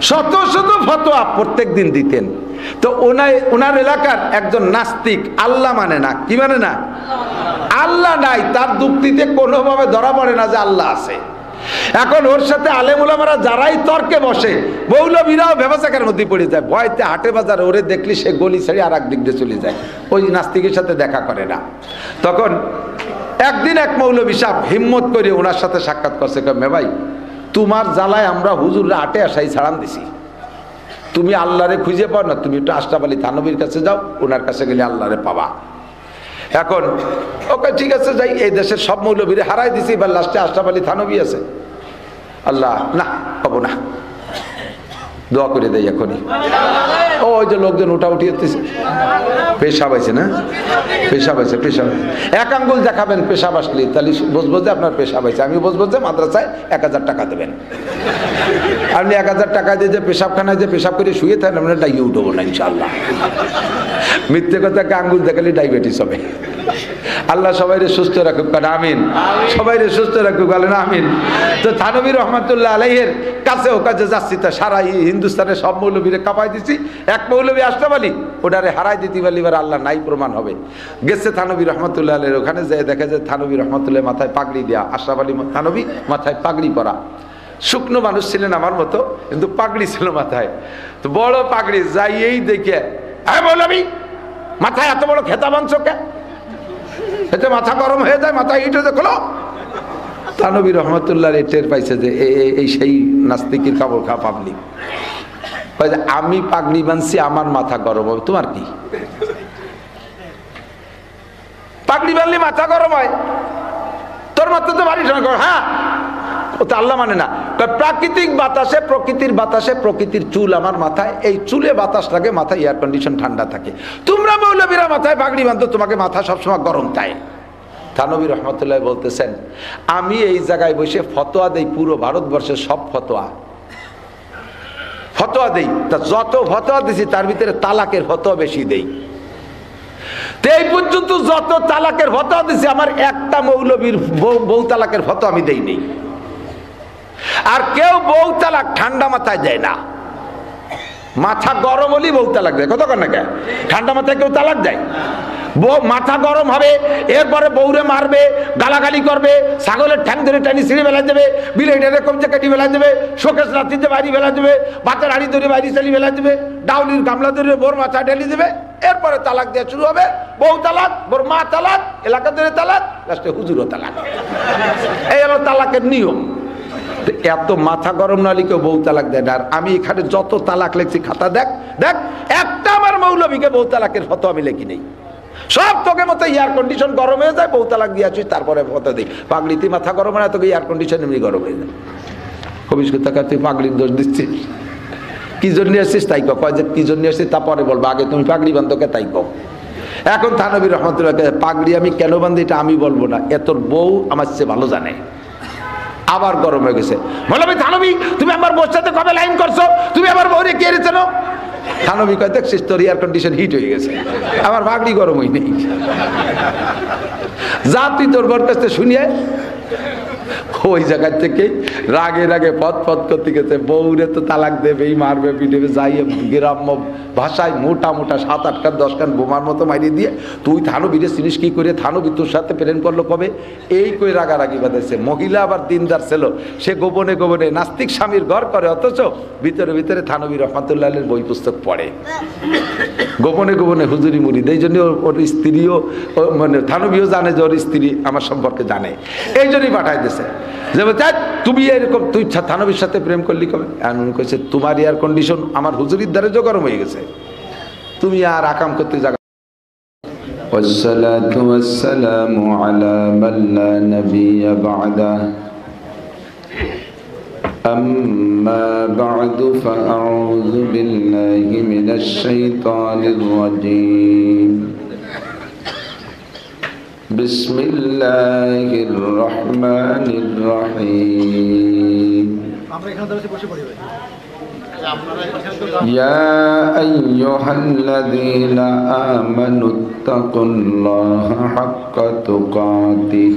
শত শত ফতোয়া প্রত্যেক দিন দিতেন। তো ওনার এলাকার একজন নাস্তিক, আল্লাহ মানে না, কি মানে না, আল্লাহ নাই, তার যুক্তিতে কোনোভাবে ধরা পড়ে না যে আল্লাহ আছে। এখন ওর সাথে আলেম ওলামারা যারাই তর্কে বসে, মৌলবীরাও ব্যবসাকের মধ্যে পড়ে যায়, ভয়তে হাটে বাজারে ওরে দেখলি সে গলি ছেড়ে আর এক দিক দিয়ে চলে যায়, ওই নাস্তিকের সাথে দেখা করে না। তখন একদিন এক মৌলবী সাহেব হিম্মত করে ওনার সাথে সাক্ষাৎ করছে, মে ভাই, তোমার জ্বালায় আমরা হুজুররা হাটে আসাই ছাড়ান দিছি, তুমি আল্লাহরে খুঁজে পাও না, তুমি একটু আশরাফ আলী থানভীর কাছে যাও, ওনার কাছে গেলে আল্লাহরে পাবা। এখন ওকে ঠিক আছে যাই, এই দেশের সব মৌলবীরে হারাই দিছি, এবার লাস্টে আশরাফ আলী থানভী আছে। আল্লাহ না পাবো না, দোয়া করে দেয় এখনই। ওই যে লোকজন ওটা উঠিয়ে পেশাব আছে না, পেশাব আছে, পেশাব এক আঙ্গুল দেখাবেন পেশাব আসলে, তাহলে বুঝবো যে আপনার পেশাব আছে। আমি বুঝবো যে মাদ্রাসায় 1000 টাকা দেবেন। আপনি 1000 টাকা দিয়ে যে পেশাবখানায় যে পেশাব করে শুয়ে থাকেন, আমরা ডাইয়ে উঠবো না ইনশাআল্লাহ। মিথ্যে কথাকে আঙ্গুল দেখালে ডায়াবেটিস হবে। আল্লাহ সবাইরে সুস্থ রাখুক, আমিন। সবাইরে সুস্থ রাখুক, বলেন আমিন। তো থানভী রহমাতুল্লাহ আলাইহির কাছে ও কাছে যাচ্ছি, তা সারা হিন্দুস্তানের সব মৌলবীরে কাঁপাই দিছি, এক মৌলবী আশরাফ আলী ওটারে হারাই দিতে পারলে এবার আল্লাহ নাই প্রমাণ হবে। গেছে থানভী রহমাতুল্লাহ আলাইহির ওখানে, যে দেখে যে থানভী রহমাতুল্লাহ মাথায় পাগড়ি দেয়া, আশরাফ আলী থানভী মাথায় পাগড়ি পরা। শুকনো মানুষ ছিলেন আমার মতো, কিন্তু পাগড়ি ছিল মাথায়, তো বড় পাগড়ি। যাইয়েই দেখে, হ্যাঁ মৌলবী মাথায় এত বড় খেতা বাঁধছো কে? এতে মাথা গরম হয়ে যায়, মাথা হিট হয়ে খোলো। থানভী রহমাতুল্লাহ টের পাইছে যে এই সেই নাস্তিকের কাপড় খা পাবলিক। আমি পাগড়ি বাঁধছি, আমার মাথা গরম হবে, তোমার কি? পাগড়ি বাঁধলে মাথা গরম হয়, তোর মাথা তো বাড়ি শোনা। হ্যাঁ ও তো আল্লাহ মানে না, প্রাকৃতিক বাতাসে, প্রকৃতির বাতাসে, প্রকৃতির চুল আমার মাথায়, এই চুলে বাতাস লাগে, মাথায় এয়ার কন্ডিশন ঠান্ডা থাকে। তোমরা মৌলবীরা মাথায় পাগড়ি বাঁধো, তোমাকে মাথা সবসময় গরম তাই। থানভী রহমাতুল্লাহ বলতেছেন, আমি এই জায়গায় বসে ফতোয়া দেই, পুরো ভারতবর্ষের সব ফতোয়া দেই। তা যত ফতোয়া দিছি তার ভিতরে তালাকের ফতোয়া বেশি দেই। তো এই পর্যন্ত যত তালাকের ফতোয়া দিছি, আমার একটা মৌলবীর বউ তালাকের ফতোয়া আমি দেই নেই। আর কেউ বউ তালাক ঠান্ডা মাথায় দেয় না, মাথা গরম হলেই বউ তালাক দেয়। কতক্ষণ না কে ঠান্ডা মাথায় কেউ তালাক দেয়? বউ মাথা গরম হবে, এরপরে বউরে মারবে, গালাগালি করবে, ছাগলের ঠ্যাং ধরে টানি ছিঁড়ে বেলা দেবে, বিলেটের কমচে কাটি বেলা দেবে, শোকেশ রাত্রিতে বাড়ি বেলা দেবে, বাচ্চার হাড়ি ধরে বাড়ি চালি বেলা দেবে, ডাউলির গামলা ধরে বোর মাথা ঢেলে দেবে। এরপরে তালাক দেওয়া শুরু হবে, বউ তালাক, বোর মা তালাক, এলাকা ধরে তালাক, লাস্টে হুজুরও তালাক। এই হলো তালাকের নিয়ম। এত মাথা গরম না লিখে বউ তালাক দেয় না। আর আমি এখানে যত তালাক লেখছি, খাতা দেখ দেখ, একটা আমার মৌলবীকে বউ তালাকের ফতোয়া আমি লেখি নেই। সব তোকে মতো এয়ার কন্ডিশন গরম হয়ে যায়, বউ তালাক দিয়েছিস, তারপরে ফতোয়া দিই। পাগড়িতে মাথা গরম হয় না, তোকে এয়ার কন্ডিশন এমনি গরম হয়ে যায়। কবিস কথা, তুই পাগড়ির দোষ দিচ্ছিস, কি জন্য আসছিস তাই কয়, যে কি জন্য আসছিস তা পরে বলবো, আগে তুমি পাগড়ি বান্ধবকে তাই কও। এখন থানভী রহমাতুল্লাহকে পাগড়ি আমি কেন বান্ধি এটা আমি বলবো না, তোর বউ আমার চেয়ে ভালো জানে। আবার গরম হয়ে গেছে, মৌলবী থানভী তুমি আমার বউর সাথে কবে লাইন করছো, তুমি আমার বউরে কে রেছেন? থানভী কয়, দেখছিস তোর এয়ার কন্ডিশন হিট হয়ে গেছে, আমার পাগড়ি গরম হয়নি। যা তুই তোর বউর কাছে শুনিয়ে। ওই জায়গা থেকে রাগে রাগে পথ করতে গেছে, বউরে তো তালাক দেবেই, মারবে, পিটবে, যাইয়ে গ্রাম্য ভাষায় মোটা মোটা 7-8 কান 10 কান বোমার মতো মারিয়ে দিয়ে, তুই থানভীরে চিনিস কি করে, থানভী তোর সাথে প্রেম করলো কবে, এই কই রাগারাগি বাঁধেছে। মহিলা আবার দিনদার ছিল, সে গোপনে গোপনে নাস্তিক স্বামীর ঘর করে, অথচ ভিতরে ভিতরে থানভী রহমাতুল্লাহের বই পুস্তক পড়ে, গোপনে গোপনে হুজুরি মুড়ি। এই জন্য ওর স্ত্রীও, মানে থানভীও জানে যে ওর স্ত্রী আমার সম্পর্কে জানে, এই জন্যই পাঠাই দিয়েছে। যেমন তুমি এরকম, তুই থানভীর সাথে প্রেম করলি কবে? উনি কইছে, তোমার এয়ার কন্ডিশন আমার হুজুরির দ্বারে যে গরম হয়ে গেছে, তুমি আর আকাম করতে জায়গা। والصلاة والسلام على من لا نبي بعده أما بعد فأعوذ بالله من الشيطان الرجيم بسم الله الرحمن الرحيم يا أيها الذين آمنوا اتقوا الله حق تقاته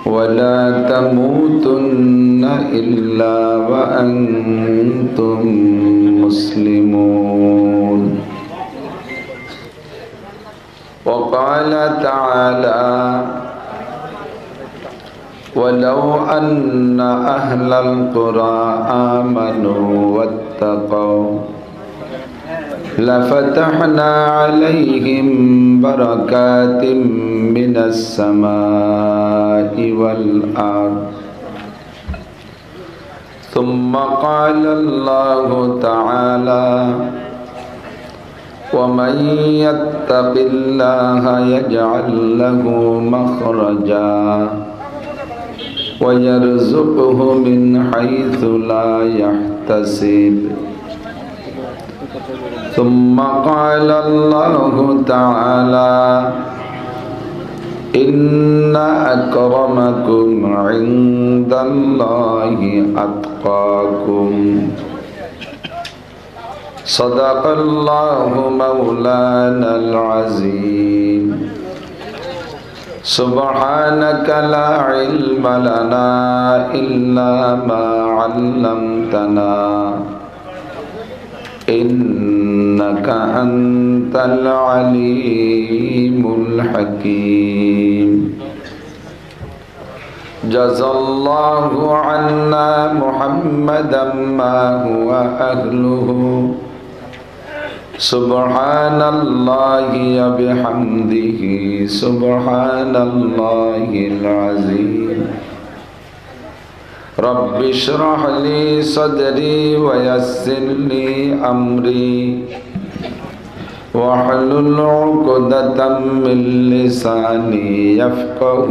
ولا تموتن إلا وأنتم مسلمون وقال تعالى ولو أن أهل القرى آمنوا واتقوا لفتحنا عليهم بركات من السماء والأرض ثم قال الله تعالى ومن يتق الله يجعل له مخرجا ويرزقه من حيث لا يحتسب ثم قال الله تعالى إن أكرمكم عند الله أتقاكم صدق الله مولانا العظيم سبحانك لا علم لنا إلا ما علمتنا إنك أنت العليم الحكيم جزى الله عنا محمدا ما هو أهله سبحان الله وبحمده سبحان الله العظيم رب اشرح لي صدري ويسر لي أمري واحلل عقدة من لساني يفقه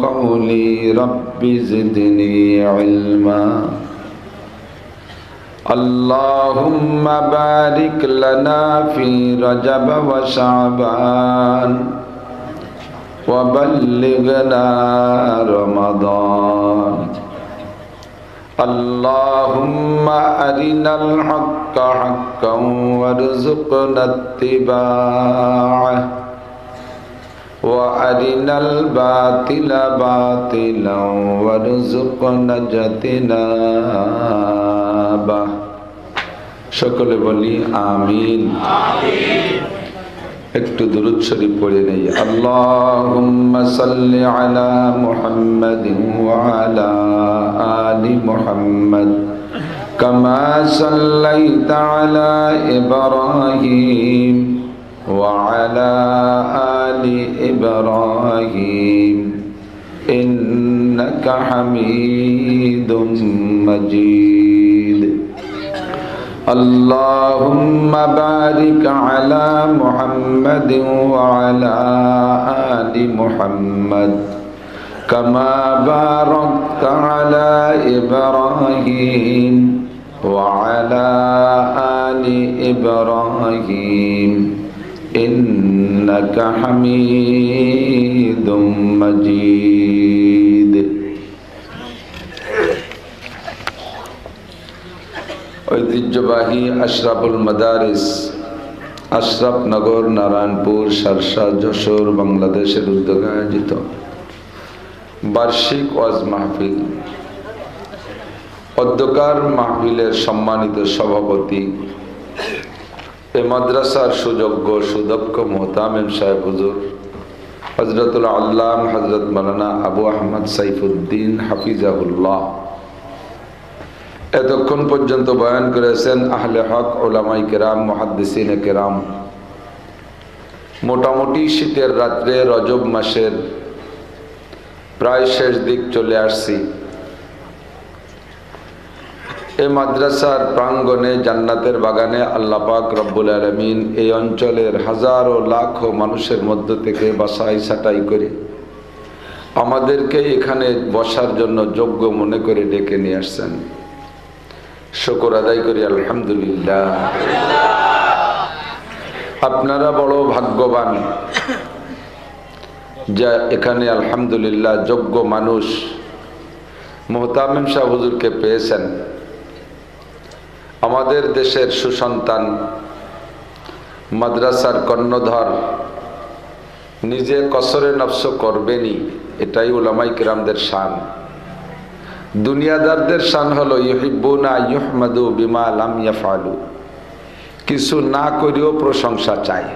قولي رب زدني علما اللهم بارك لنا في رجب وشعبان وبلغنا رمضان اللهم أرنا الحق حقا وارزقنا اتباعه وأرنا الباطل باطلا وارزقنا اجتنابه সকলে বলি আমিন একটু দুরূদ শরীফ পড়ে নেই আল্লাহুম্মা সাল্লি আলা মুহাম্মাদিন ওয়া আলা আলি মুহাম্মাদ কামা সাল্লাইতা আলা ইব্রাহিম ওয়া আলা আলি ইব্রাহিম ইন্নাকা হামিদুম মাজিদ اللهم بارك على محمد وعلى آل محمد كما باركت على إبراهيم وعلى آل إبراهيم إنك حميد مجيد ঐতিহ্যবাহী আশরাফুল মাদারিস আশরাফনগর নারায়ণপুর শার্শা যশোর বাংলাদেশের উদ্যোগে আয়োজিত বার্ষিক ওয়াজ মাহফিল অধ্যকার মাহফিলের সম্মানিত সভাপতি এ মাদ্রাসার সুযোগ্য সুদক্ষ মোহতামিম সাহেব হুজুর হযরতুল আল্লাম হযরত মাওলানা আবু আহমদ সাইফুদ্দিন হাফিজাহুল্লাহ এতক্ষণ পর্যন্ত বয়ান করেছেন আহলে হক উলামাই কেরাম মুহাদ্দিসিনে কেরাম মোটামুটি শীতের রাত্রে রজব মাসের প্রায় শেষ দিক চলে আসছি এই মাদ্রাসার প্রাঙ্গণে জান্নাতের বাগানে আল্লাহ পাক রব্বুল আলামিন এই অঞ্চলের হাজারো লাখো মানুষের মধ্য থেকে বাছাই ছাঁটাই করে আমাদেরকে এখানে বসার জন্য যোগ্য মনে করে ডেকে নিয়ে আসছেন শুকর আদায় করি আলহামদুলিল্লাহ আপনারা বড় ভাগ্যবান যা এখানে আলহামদুলিল্লাহ যোগ্য মানুষ মোহতামিম শাহ হুজুরকে পেয়েছেন আমাদের দেশের সুসন্তান মাদ্রাসার কর্ণধর নিজে কসরে নফস করবেনই এটাই উলামায়ে কিরামদের শান দুনিয়াদারদের শান হলো ইউহিব্বুনা ইউহমাদু বিমা লাম ইয়াফআলু কিছু না করেও প্রশংসা চায়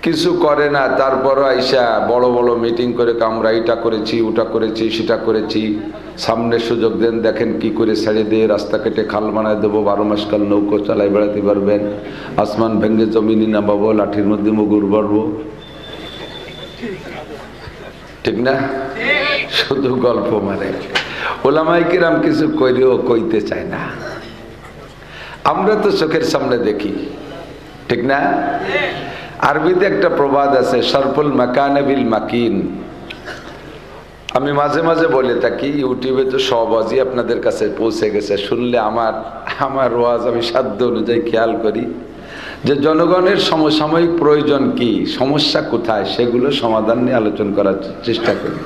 কিছু করে না তারপরও আইসা বড় বড় মিটিং করে আমরা এটা করেছি ওটা করেছি সেটা করেছি সামনে সুযোগ দেন দেখেন কি করে ছেড়ে দিয়ে রাস্তা কেটে খাল বানায় দেবো 12 মাস কাল নৌকো চালাই বেড়াতে পারবেন আসমান ভেঙে জমিনি নামাবো লাঠির মধ্যে মুগুর ভরবো ঠিক না শুধু গল্প মানে ওলামায়ে কিরাম কিছু কইরেও কইতে চায় না। আমরা তো চোখের সামনে দেখি, ঠিক না? আরবিতে একটা প্রবাদ আছে, শরফুল মাকানে বিল মাকিন। আমি মাঝে মাঝে বলে থাকি, ইউটিউবে তো সব ওয়াজই আপনাদের কাছে পৌঁছে গেছে, শুনলে আমার ওয়াজ আমি সাধ্য অনুযায়ী খেয়াল করি যে জনগণের সমসাময়িক প্রয়োজন কি, সমস্যা কোথায়, সেগুলো সমাধান নিয়ে আলোচনা করার চেষ্টা করি।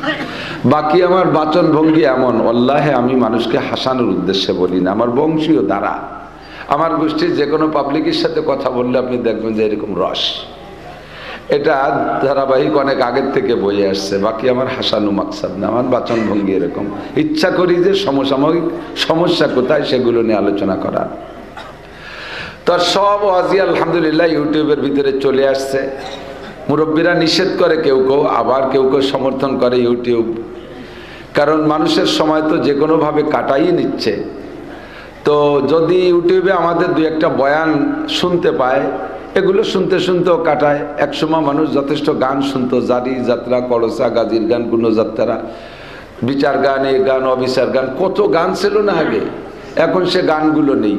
বাকি আমার বাচন ভঙ্গি এমন, আল্লাহে আমি মানুষকে হাসানোর উদ্দেশ্যে বলি না, আমার বংশীয় দ্বারা, আমার গোষ্ঠীর যে কোনো পাবলিকের সাথে কথা বললে আপনি দেখবেন যে এরকম রস, এটা ধারাবাহিক অনেক আগের থেকে বয়ে আসছে। বাকি আমার হাসানো মাকসাদ না, আমার বাচন ভঙ্গি এরকম, ইচ্ছা করি যে সমসাময়িক সমস্যা কোথায় সেগুলো নিয়ে আলোচনা করা। তার সব ওয়াজি আলহামদুলিল্লাহ ইউটিউবের ভিতরে চলে আসছে। মুরব্বীরা নিষেধ করে কেউ কেউ, আবার কেউ কেউ সমর্থন করে ইউটিউব, কারণ মানুষের সময় তো যে কোনোভাবে কাটাই নিচ্ছে। তো যদি ইউটিউবে আমাদের দু একটা বয়ান শুনতে পায়, এগুলো শুনতে শুনতেও কাটায়। একসময় মানুষ যথেষ্ট গান শুনতো, জারি যাত্রা, করসা, গাজীর গান, গুণযাত্রা, বিচার গান, এ গান, অবিচার গান, কত গান ছিল না আগে। এখন সে গানগুলো নেই।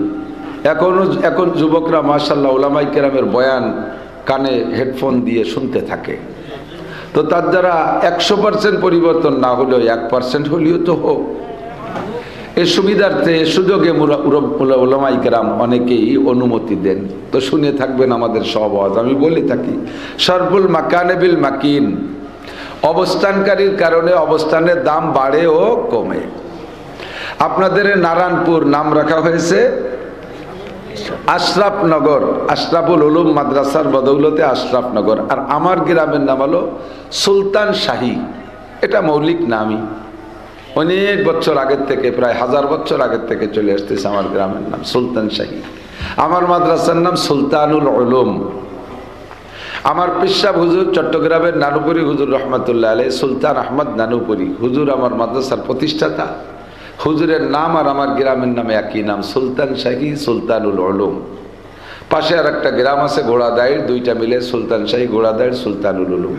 এখন যুবকরা মাশাআল্লাহ ওলামায়ে কেরামের বয়ান কানে হেডফোন দিয়ে শুনতে থাকে। তো তার দ্বারা 100% পরিবর্তন না হলেও 1% হলেও তো হোক, এই সুবিধার্থে সুযোগে ওলামায়ে কেরাম অনেকেই অনুমতি দেন। তো শুনে থাকবেন আমাদের সব ওয়াজ। আমি বলে থাকি শরফুল মাকানে বিল মাকিন, অবস্থানকারীর কারণে অবস্থানের দাম বাড়ে ও কমে। আপনাদের নারায়ণপুর নাম রাখা হয়েছে আশরাফনগর, আশরাফুল উলুম মাদ্রাসার বদৌলতে আশরাফনগর। আর আমার গ্রামের নাম হলো সুলতান শাহী। এটা মৌলিক নামই, অনেক বছর আগের থেকে, প্রায় 1000 বছর আগের থেকে চলে আসতেছে আমার গ্রামের নাম সুলতান শাহী। আমার মাদ্রাসার নাম সুলতানুল উলুম। আমার পিসাব হুজুর চট্টগ্রামের নানুপুরি হুজুর রহমতুল্লাহ আলাইহি, সুলতান আহমদ নানুপুরি হুজুর আমার মাদ্রাসার প্রতিষ্ঠাতা। হুজুরের নাম আর আমার গ্রামের নামে একই নাম, সুলতান শাহী, সুলতানুল উলুম। পাশে আর একটা গ্রাম আছে ঘোড়াদাইর, দুইটা মিলে সুলতান শাহী, ঘোড়াদাইর, সুলতানুল উলুম।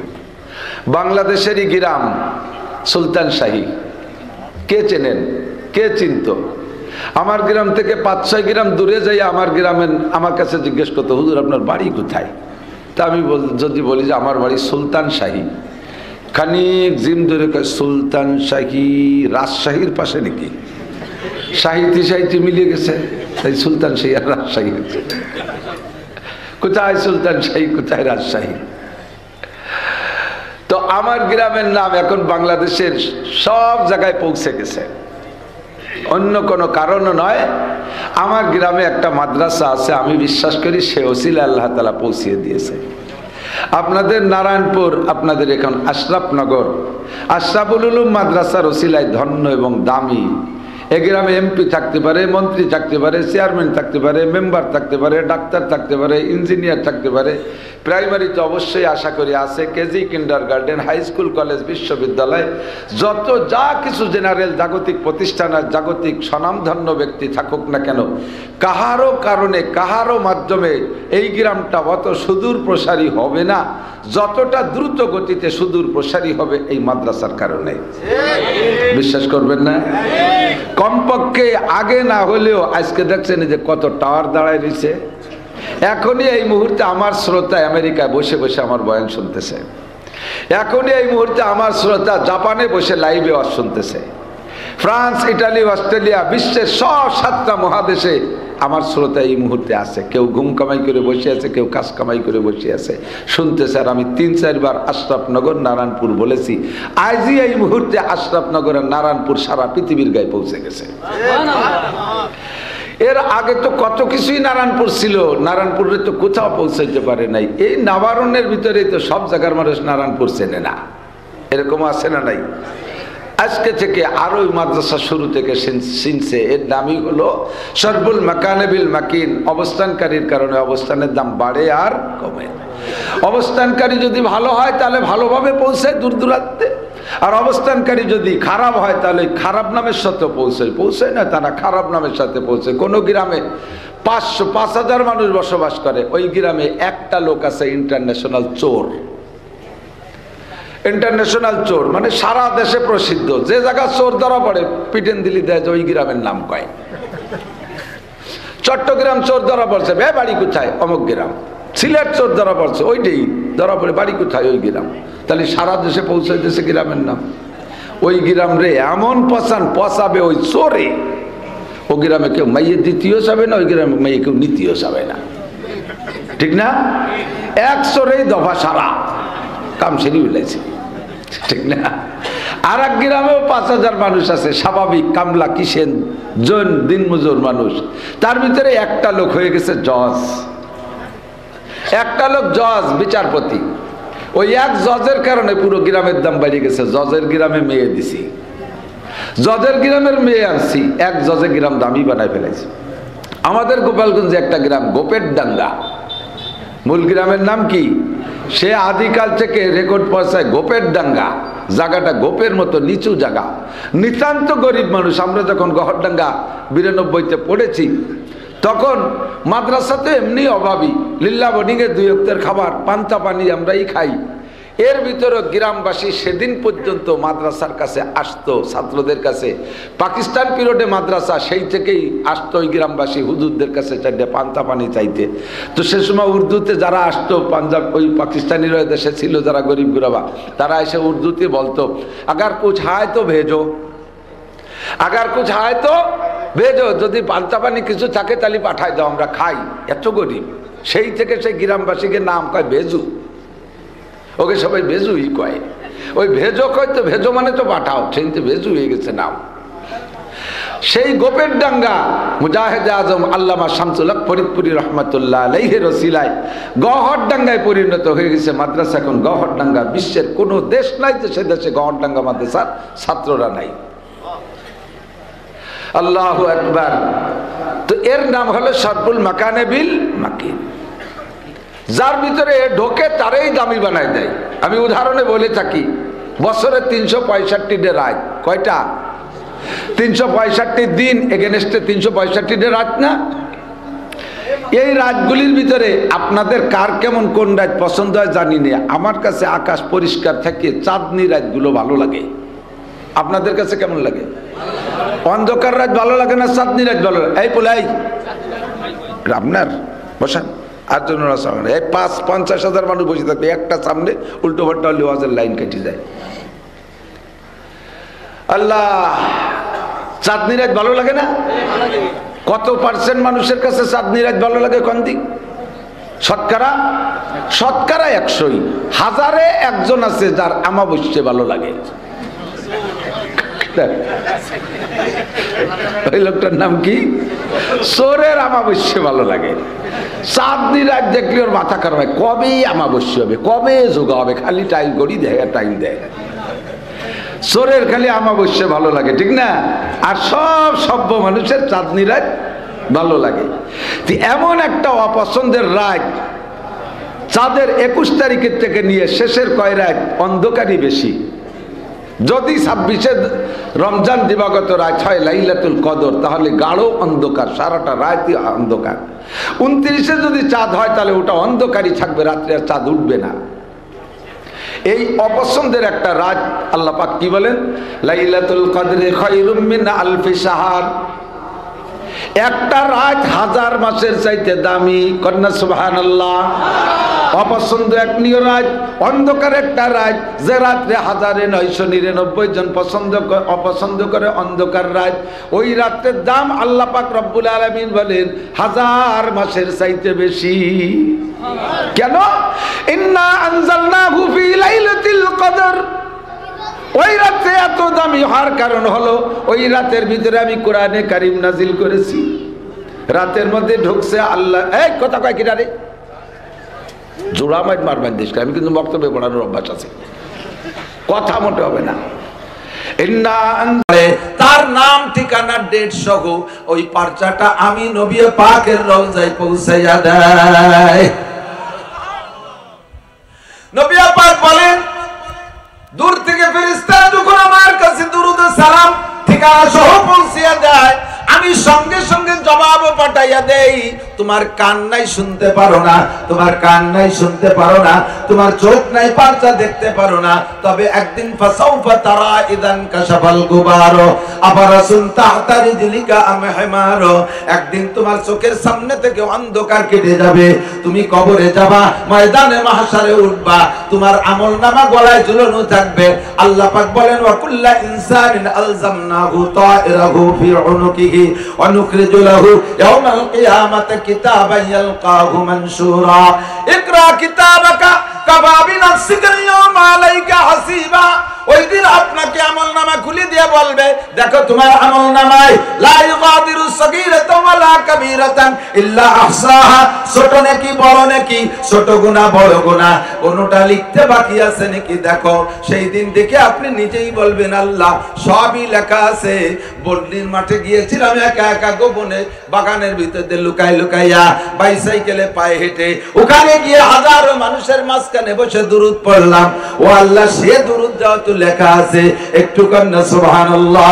বাংলাদেশেরই গ্রাম সুলতান শাহী। কে চেনেন, কে চিনত? আমার গ্রাম থেকে 5-6 গ্রাম দূরে যাই আমার কাছে জিজ্ঞেস করতো, হুজুর আপনার বাড়ি কোথায়? তা আমি যদি বলি যে আমার বাড়ি সুলতান শাহী, খানিক জিম ধরে সুলতান শাহী রাজশাহীর পাশে নাকি? সাহিত্যি মিলিয়ে গেছে, তাই সুলতান শাহী আর রাজশাহী হচ্ছে। কোথায় সুলতান শাহী, কোথায় রাজশাহী? তো আমার গ্রামের নাম এখন বাংলাদেশের সব জায়গায় পৌঁছে গেছে, অন্য কোনো কারণও নয়। আমার গ্রামে একটা মাদ্রাসা আছে, আমি বিশ্বাস করি সে ওসিলা আল্লাহ তাআলা পৌঁছিয়ে দিয়েছে। আপনাদের নারায়ণপুর, আপনাদের এখন আশরাফনগর, আশরাফুল উলুম মাদ্রাসার ওসিলায় ধন্য এবং দামি। এ গ্রামে এমপি থাকতে পারে, মন্ত্রী থাকতে পারে, চেয়ারম্যান থাকতে পারে, মেম্বার থাকতে পারে, ডাক্তার থাকতে পারে, ইঞ্জিনিয়ার থাকতে পারে। প্রাইমারিতে অবশ্যই আশা করি আছে, KG, kindergarten, high school, college, বিশ্ববিদ্যালয়, যত যা কিছু জেনারেল জাগতিক প্রতিষ্ঠান আর জাগতিক স্বনামধন্য ব্যক্তি থাকুক না কেন, কাহারও কারণে কাহারও মাধ্যমে এই গ্রামটা অত সুদূর প্রসারী হবে না যতটা দ্রুত গতিতে সুদূর প্রসারী হবে এই মাদ্রাসার কারণে। বিশ্বাস করবেন না? কমপক্ষে আগে না হলেও আজকে দেখছেন যে কত টাওয়ার দাঁড়ায় রয়েছে। এখনই এই মুহূর্তে আমার শ্রোতা আমেরিকায় বসে বসে আমার বয়ান শুনতেছে। এখনই এই মুহূর্তে আমার শ্রোতা জাপানে বসে লাইভে ওয়াজ শুনতেছে। ফ্রান্স, ইটালি, অস্ট্রেলিয়া, বিশ্বের সব 7টা মহাদেশে আমার শ্রোতা এই মুহূর্তে আছে। কেউ ঘুম কামাই করে বসে আছে, কেউ কাজ কামাই করে বসে আছে, শুনতেছে। আর আমি 3-4 বার আশরাফনগর, নারায়ণপুর বলেছি। আজই এই মুহূর্তে আশরাফনগর আর নারায়ণপুর সারা পৃথিবীর গায়ে পৌঁছে গেছে। এর আগে তো কত কিছুই নারায়ণপুর ছিল, নারায়ণপুরে তো কোথাও পৌঁছাইতে পারে নাই। এই নাবারণের ভিতরেই তো সব জায়গার মানুষ নারায়ণপুর চেনে না, এরকম আছে না নাই? আজকে থেকে আরো মাদ্রাসা শুরু থেকে চিনছে। এর দামই হলো শরফুল মাকানে বিল মাকিন, অবস্থানকারীর কারণে অবস্থানের দাম বাড়ে আর কমে। অবস্থানকারী যদি ভালো হয় তাহলে ভালোভাবে পৌঁছায় দূর দূরান্তে, আর অবস্থানকারী যদি খারাপ হয় তাহলে খারাপ নামের সাথে পৌঁছায় না, তারা খারাপ নামের সাথে পৌঁছায়। কোনো গ্রামে 500-5000 মানুষ বসবাস করে, ওই গ্রামে একটা লোক আছে ইন্টারন্যাশনাল চোর। ইন্টারন্যাশনাল চোর, মানে সারা দেশে প্রসিদ্ধ। যে জায়গা চোর ধরা পড়ে পিটেন দিলি দেয় যে ওই গ্রামের নাম কয়। চট্টগ্রাম চোর ধরা পড়ছে, বে বাড়ি কোথায়? অমুক গ্রাম। সিলেট চোর ধরা পড়ছে, ওইটাই ধরা পড়ে, বাড়ি কোথায়? ওই গ্রাম। তাহলে সারা দেশে পৌঁছায় দেশে গ্রামের নাম। ওই গ্রাম রে এমন পচাবে ওই চোরে, ও গ্রামে কেউ মাইয়ে দ্বিতীয় যাবে না, ওই গ্রামে মাইয়ে কেউ নিতেও যাবে না, ঠিক না? এক চোরেই দফা সারা কাম সেরি মিলাইছে, ঠিক না? আর এক গ্রামেও 5,000 মানুষ আছে, স্বাভাবিক কামলা কিসেন জন দিনমজুর মানুষ। তার ভিতরে একটা লোক হয়ে গেছে জজ, একটা লোক জজ বিচারপতি। ওই এক জজের কারণে পুরো গ্রামের দাম বেড়ে গেছে। জজের গ্রামে মেয়ে দিছি, জজের গ্রামের মেয়ে আনছি, এক জজের গ্রাম দামি বানায় ফেলেছে। আমাদের গোপালগঞ্জে একটা গ্রাম গোপের ডাঙ্গা, মূল গ্রামের নাম কি? সে আদিকাল থেকে রেকর্ড পয়সায় গোপের ডাঙ্গা। জায়গাটা গোপের মতো নিচু জায়গা, নিতান্ত গরিব মানুষ। আমরা যখন গহরডাঙ্গা 92-তে পড়েছি, তখন মাদ্রাসাতে এমনি অভাবী, লিল্লা বোর্ডিংয়ে 2 ওয়াক্তের খাবার, পান্তা পানি আমরাই খাই। এর ভিতরে গ্রামবাসী সেদিন পর্যন্ত মাদ্রাসার কাছে আসতো, ছাত্রদের কাছে। পাকিস্তান পিরিয়ডে মাদ্রাসা, সেই থেকেই আসতো ওই গ্রামবাসী হুজুরদের কাছে চাইতে পান্তা পানি চাইতে। তো সে সময় উর্দুতে যারা আসতো, পাঞ্জাব ওই পাকিস্তানির দেশে ছিল যারা গরিব গুরাবা, তারা এসে উর্দুতে বলতো, আগার কুছ হায় তো ভেজো, আগার কুছ হায় তো ভেজো, যদি পান্তা পানি কিছু থাকে তাহলে পাঠায় দাও, আমরা খাই। এত গরিব। সেই থেকে সেই গ্রামবাসীকে নাম কয় ভেজু, ওকে সবাই ভেজুই কয়। ওই ভেজো কয় তো, ভেজো মানে তো পাঠাও, সেই ভেজু হয়ে গেছে নাম। সেই গোপের ডাঙ্গা মুজাহিদ আজম আল্লামা শামসুল হক ফরিদপুরি রহমাতুল্লাহ আলাইহির ওসিলায় গহরডাঙ্গায় পরিণত হয়ে গেছে মাদ্রাসা। এখন গহরডাঙ্গা বিশ্বের কোনো দেশ নাই যে সে দেশে গহরডাঙ্গা মাদ্রাসার ছাত্ররা নাই। আল্লাহু আকবার। তো এর নাম হলো শরফুল মাকানে বিল মাকিন। যার ভিতরে ঢোকে তারই দামি বানায় দেয়। আমি উদাহরণে বলে থাকি, বছরে 365 রাত। কয়টা? 365 দিন, এগেনস্টে 365 রাত না? এই রাতগুলির ভিতরে আপনাদের কার কেমন কোন রাত পছন্দ হয় জানি না। আমার কাছে আকাশ পরিষ্কার থাকে চাঁদনি রাতগুলো ভালো লাগে। আপনাদের কাছে কেমন লাগে? অন্ধকার রাত ভালো লাগে না চাঁদনি রাত ভালো লাগে? এই পোলাই আপনার বসান, আর জন্য এই 50,000 মানুষ বসে থাকবে, একটা সামনে উল্টো পাল্টা হলে ওয়াজের লাইন কেটে যায়। আল্লাহ, চাঁদনি রাত ভালো লাগে না? কত পার্সেন্ট মানুষের কাছে চাঁদনি রাত ভালো লাগে? কোন দিক? শতকরা 100ই। 1000-এ একজন আছে যার আমাবস্যা ভালো লাগে। ওই লোকটার নাম কি? চোরের আমাবস্যা ভালো লাগে। চাঁদনি রাত দেখলে ওর মাথা খারাপ হয়, কবে আমাবস্যা হবে, কবে যোগা হবে, খালি টাইম করি দেয়, টাইম দেয়। চোরের খালি আমাবস্যা ভালো লাগে, ঠিক না? আর সব সভ্য মানুষের চাঁদনি রাত ভালো লাগে। এমন একটা অপছন্দের রাত, চাঁদের 21 তারিখের থেকে নিয়ে শেষের কয় রাত অন্ধকারই বেশি। যদি 26-এ রমজান দিবাগত রাত হয় লাইলাতুল কদর, তাহলে গাঢ় অন্ধকার, সারাটা রাতই অন্ধকার। 29-এ যদি চাঁদ হয় তাহলে ওটা অন্ধকারই থাকবে, রাত্রে আর চাঁদ উঠবে না। এই অপছন্দের একটা রাত আল্লাহ পাক কি বলেন? লাইলাতুল কদরে খায়রুম মিন আলফি শাহর। একটা রাত 1000 মাসের চাইতে দামি। কন্যা সুবহানাল্লাহ। অপছন্দ এক নিয় রাত, অন্ধকার একটা রাত, যে রাত্রে 1999 জন অপছন্দ করে অন্ধকার রাত। ওই রাতের দাম আল্লাহ পাক রব্বুল আলামিন বলেন 1000 মাসের চাইতে বেশি। কেন? ইন্না আনজালনাহু ফি লাইলাতিল কদর। ওই রাতে এত দামি হওয়ার কারণ হলো ওই রাতের ভিতরে আমি কোরআনে কারিম নাজিল করেছি। রাতের মধ্যে ঢুকছে আল্লাহ। এই কথা কয় কিনা রে, জোড়া মাইট মারবেন দেশ। আমি কিন্তু বক্তব্যে পড়ানোর অভ্যাস আছে, কথা মোটে হবে না। তার নাম ঠিকানা ডেট সহ ওই পারচাটা আমি নবী পাকের রওজায় পৌঁছাইয়া দেয়। নবী পাক বলেন, দূর থেকে ফেরেশতা যখন আমার কাছে দুরূদ ও সালাম ঠিকানা সহ পৌঁছিয়া দেয়, আমি সঙ্গে সঙ্গে জবাব পাঠাইয়া দেই, তোমার কান নাই শুনতে পারো না, তোমার কান নাই শুনতে পারো না, তোমার চোখ নাই পারচা দেখতে পারো না, তবে একদিন ফাসাউফা তারা ইদান কাশাফাল গুবারো আবারাসুন তাহতা রিজলিকা আম হিমারো, একদিন তোমার চোখের সামনে থেকে অন্ধকার কেটে যাবে, তুমি কবরে যাবা, ময়দানে মাহশারে উঠবা, তোমার আমলনামা গলায় ঝুলানো থাকবে। আল্লাহ পাক বলেন ওয়া কুল্লা ইনসানিন আলজামনাহু তাইরাহু ফি উনুকিহি ওয়া নুখরিজু লাহু ইয়াওমাল কিয়ামাতি কিতাবান ইয়ালকাহু মানশুরা ইকরা কিতাবাকা কাফা বিনাফসিকা ইয়াওমা আলাইকা হাসিবা। ওই দিন আপনাকে আমলনামা খুলে দিয়ে বলবে, দেখো তোমার আমলনামায় লা ইগাদিরু সাগীরাতান ওয়ালা কাবীরাতান ইল্লা আহসাহা, ছোট নাকি বড় নাকি, ছোট গুনাহ বড় গুনাহ কোনটা লিখতে বাকি আছে নাকি দেখো। সেই দিন দেখে আপনি নিজেই বলবেন আল্লাহ সবই লেখা আছে। বন্দির মাঠে গিয়েছিলাম একা একা গোপনে, বাগানের ভিতরে লুকাই লুকাইয়া বাইসাইকেলে পায়ে হেঁটে, ওখানে গিয়ে হাজারো মানুষের মাঝখানে বসে দুরূদ পড়লাম। ও আল্লাহ, সে দুরূদ যাও তো লেখা আছে, একটু কান্না সুবহানাল্লাহ।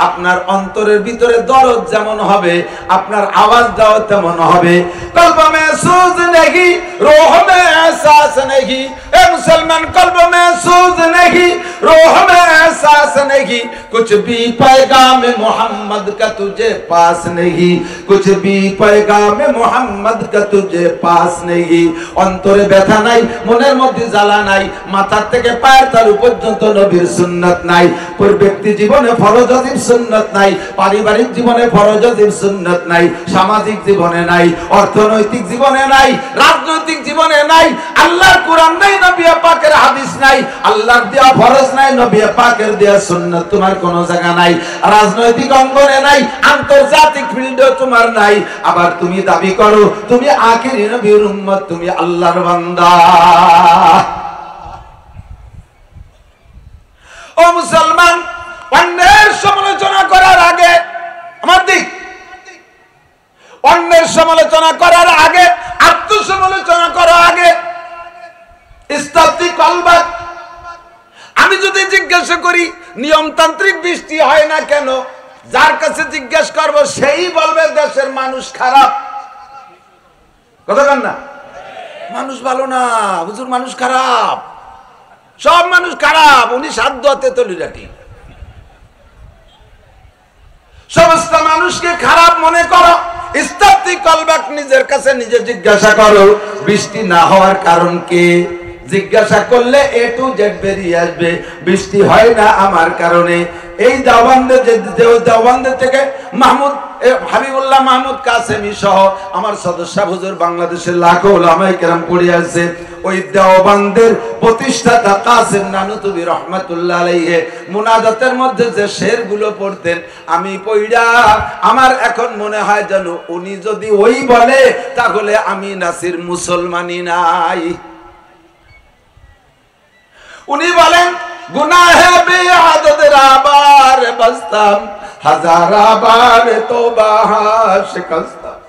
আপনার অন্তরের ভিতরে দরদ যেমন হবে, আপনার আওয়াজ দাও তেমন হবে। কলব মে সুজ নেহি, রূহ মে এহসাস নেহি, এ মুসলমান কলব মে সুজ নেহি, রূহ মে এহসাস নেহি, कुछ भी पैगाम मोहम्मद का तुझे पास नहीं, कुछ भी पैगाम मोहम्मद का तुझे पास नहीं। অন্তরে ব্যথা নাই, মনের মধ্যে জ্বালা নাই, মাথা থেকে পায়ের তালু পর্যন্ত নবীর সুন্নাত নাই, কোন ব্যক্তি জীবনে ফরজ ওয়াজিব সুন্নাত নাই, পারিবারিক জীবনে ফরজ ওয়াজিব সুন্নাত নাই, সামাজিক জীবনে নাই, অর্থনৈতিক জীবনে নাই, রাজনৈতিক জীবনে নাই, আল্লাহর কোরআন নাই, নবী পাকের হাদিস নাই, আল্লাহর দেওয়া ফরজ নাই, নবী পাকের দেওয়া সুন্নাত তোমার কোন জায়গা নাই, রাজনৈতিক অঙ্গনে নাই, আন্তর্জাতিক ফিল্ডে তোমার নাই। আবার তুমি দাবি করো তুমি আখিরি নবীর উম্মত, তুমি আল্লাহর বান্দা। ও মুসলমান, অন্যের সমালোচনা করার আগে, আমার দিক, অন্যের সমালোচনা করার আগে, আত্মসমালোচনা করার আগে ইস্তাফতি কলবাক। আমি যদি জিজ্ঞাসা করি নিয়মতান্ত্রিক বৃষ্টি হয় না কেন, যার কাছে জিজ্ঞাসা করব সেই বলবে দেশের মানুষ খারাপ। কথা বলেন না, মানুষ ভালো না হুজুর, মানুষ খারাপ, সব মানুষ খারাপ, উনি সাধ্য তেতলি রাখি। সমস্ত মানুষকে খারাপ মনে করো, ইস্তাফতি কলবাক, নিজের কাছে নিজে জিজ্ঞাসা করো বৃষ্টি না হওয়ার কারণ কি। জিজ্ঞাসা করলে এ টু জেড বেরিয়ে আসবে, বৃষ্টি হয় না আমার কারণে। এই দেওবন্দের থেকে মাহমুদ হাবিবুল্লাহ মাহমুদ কাসেমি সহ আমার সদস্য হুজুর বাংলাদেশের লাখো উলামায়ে কেরাম পড়ে আছে। ওই দেওবন্দের প্রতিষ্ঠাতা কাসেম নানুতুবি রহমাতুল্লাহ আলাইহি মুনাজাতের মধ্যে যে শেরগুলো পড়তেন, আমি পড়া আমার এখন মনে হয় যেন উনি যদি ওই বলে তাহলে আমি নাসির মুসলমানি নাই। উনি বলেন গুনাহে বেআদদ রাবার বস্তাম, হাজারা বার তোবা শিকস্তাম,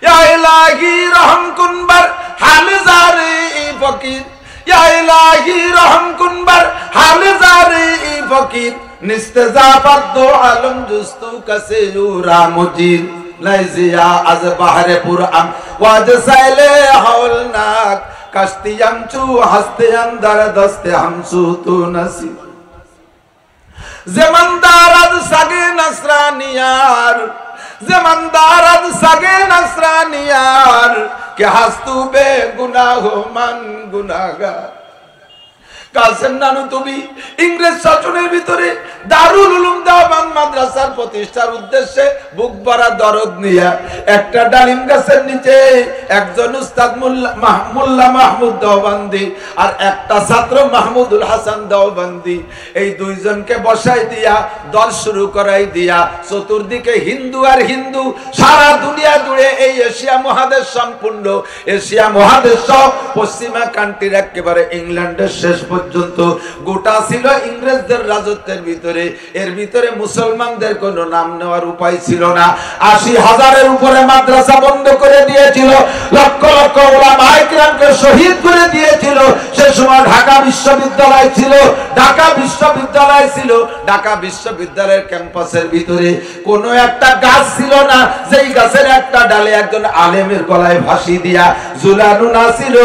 ইয়া ইলাহি রহম কুনবার হাল জারি ফকির, ইয়া ইলাহি রহম কুনবার হাল জারি ফকির, নিস্তেজাফাত দো আলম জুস্তু কাসে ইউরা মুজির, লাইজিয়া আজ বাহরে পুরআম ওয়াজ সাইলে হাওলনাক, কস্তিয়াম চু হস্তে আন্দার দস্তে হামসু তু নসি, জমানদারাদ সাগে নসরানিয়ার, জমানদারাদ সাগে নসরানিয়ার, কে হাস্তু বে গুনাহ মান গুনাহগার। কাসেম নানুতুবি ইংরেজ শাসনের ভিতরে দারুল উলুম দেওবন্দ মাদ্রাসার প্রতিষ্ঠার উদ্দেশ্যে বুক ভরা দরদ নিয়ে একটা ডালিম গাছের নিচে একজন উস্তাদ মোল্লা মাহমুদ দেওবন্দি আর একটা ছাত্র মাহমুদুল হাসান দেওবন্দি, এই দুইজনকে বসাই দিয়া দল শুরু করাই দিয়া চতুর্দিকে হিন্দু আর হিন্দু, সারা দুনিয়া জুড়ে এই এশিয়া মহাদেশ, সম্পূর্ণ এশিয়া মহাদেশ সহ পশ্চিমা কান্ট্রির একেবারে ইংল্যান্ডের শেষ পর্যন্ত গোটা ছিল ইংরেজদের রাজত্বের ভিতরে। এর ভিতরে মুসলমানদের কোনো নাম নেওয়ার উপায় ছিল না। ৮০,০০০-এর উপরে মাদ্রাসা বন্ধ করে দিয়েছিল, লক্ষ লক্ষ উলামায়ে কিরামকে শহীদ করে দিয়েছিল। সে সময় ঢাকা বিশ্ববিদ্যালয় ছিল, ঢাকা বিশ্ববিদ্যালয় ছিল, ঢাকা বিশ্ববিদ্যালয়ের ক্যাম্পাসের ভিতরে কোনো একটা গাছ ছিল না যেই গাছের একটা ডালে একজন আলেমের গলায় ফাঁসি দিয়া ঝুলানো না ছিল।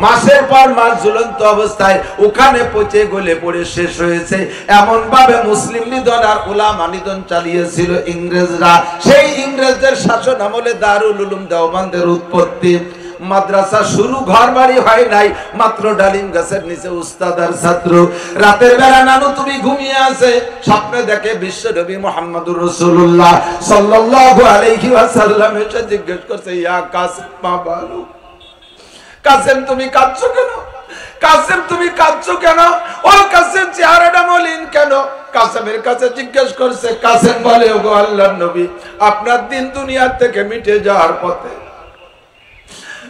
মাসের পর মাস ঝুলন্ত অবস্থায় ওখানে পচে গলে পড়ে শেষ হয়েছে। এমন ভাবে মুসলিম নিধন আর উলামা নিধন চালিয়েছিল ইংরেজরা। সেই ইংরেজদের শাসন আমলে দারুল উলুম দেওবন্দের উৎপত্তি। মাদ্রাসা শুরু ঘর বাড়ি হয় নাই, মাত্র ডালিম গাছের নিচে উস্তাদ আর ছাত্র। রাতের বেলা নানু তুমি ঘুমিয়ে আছে, স্বপ্নে দেখে বিশ্ব নবী মুহাম্মদুর রাসূলুল্লাহ সাল্লাল্লাহু আলাইহি ওয়াসাল্লাম এসে জিজ্ঞেস করছে, ইয়া কাসিম মা বালু, কাসিম তুমি কাঁদছো কেন? কাসিম তুমি কাঁদছো কেন? ও কাসিম চেহারাটা মলিন কেন? কাসিমের কাছে জিজ্ঞেস করছে। কাসিম বলে, ওগো আল্লাহর নবী, আপনার দিন দুনিয়া থেকে মিটে যাওয়ার পথে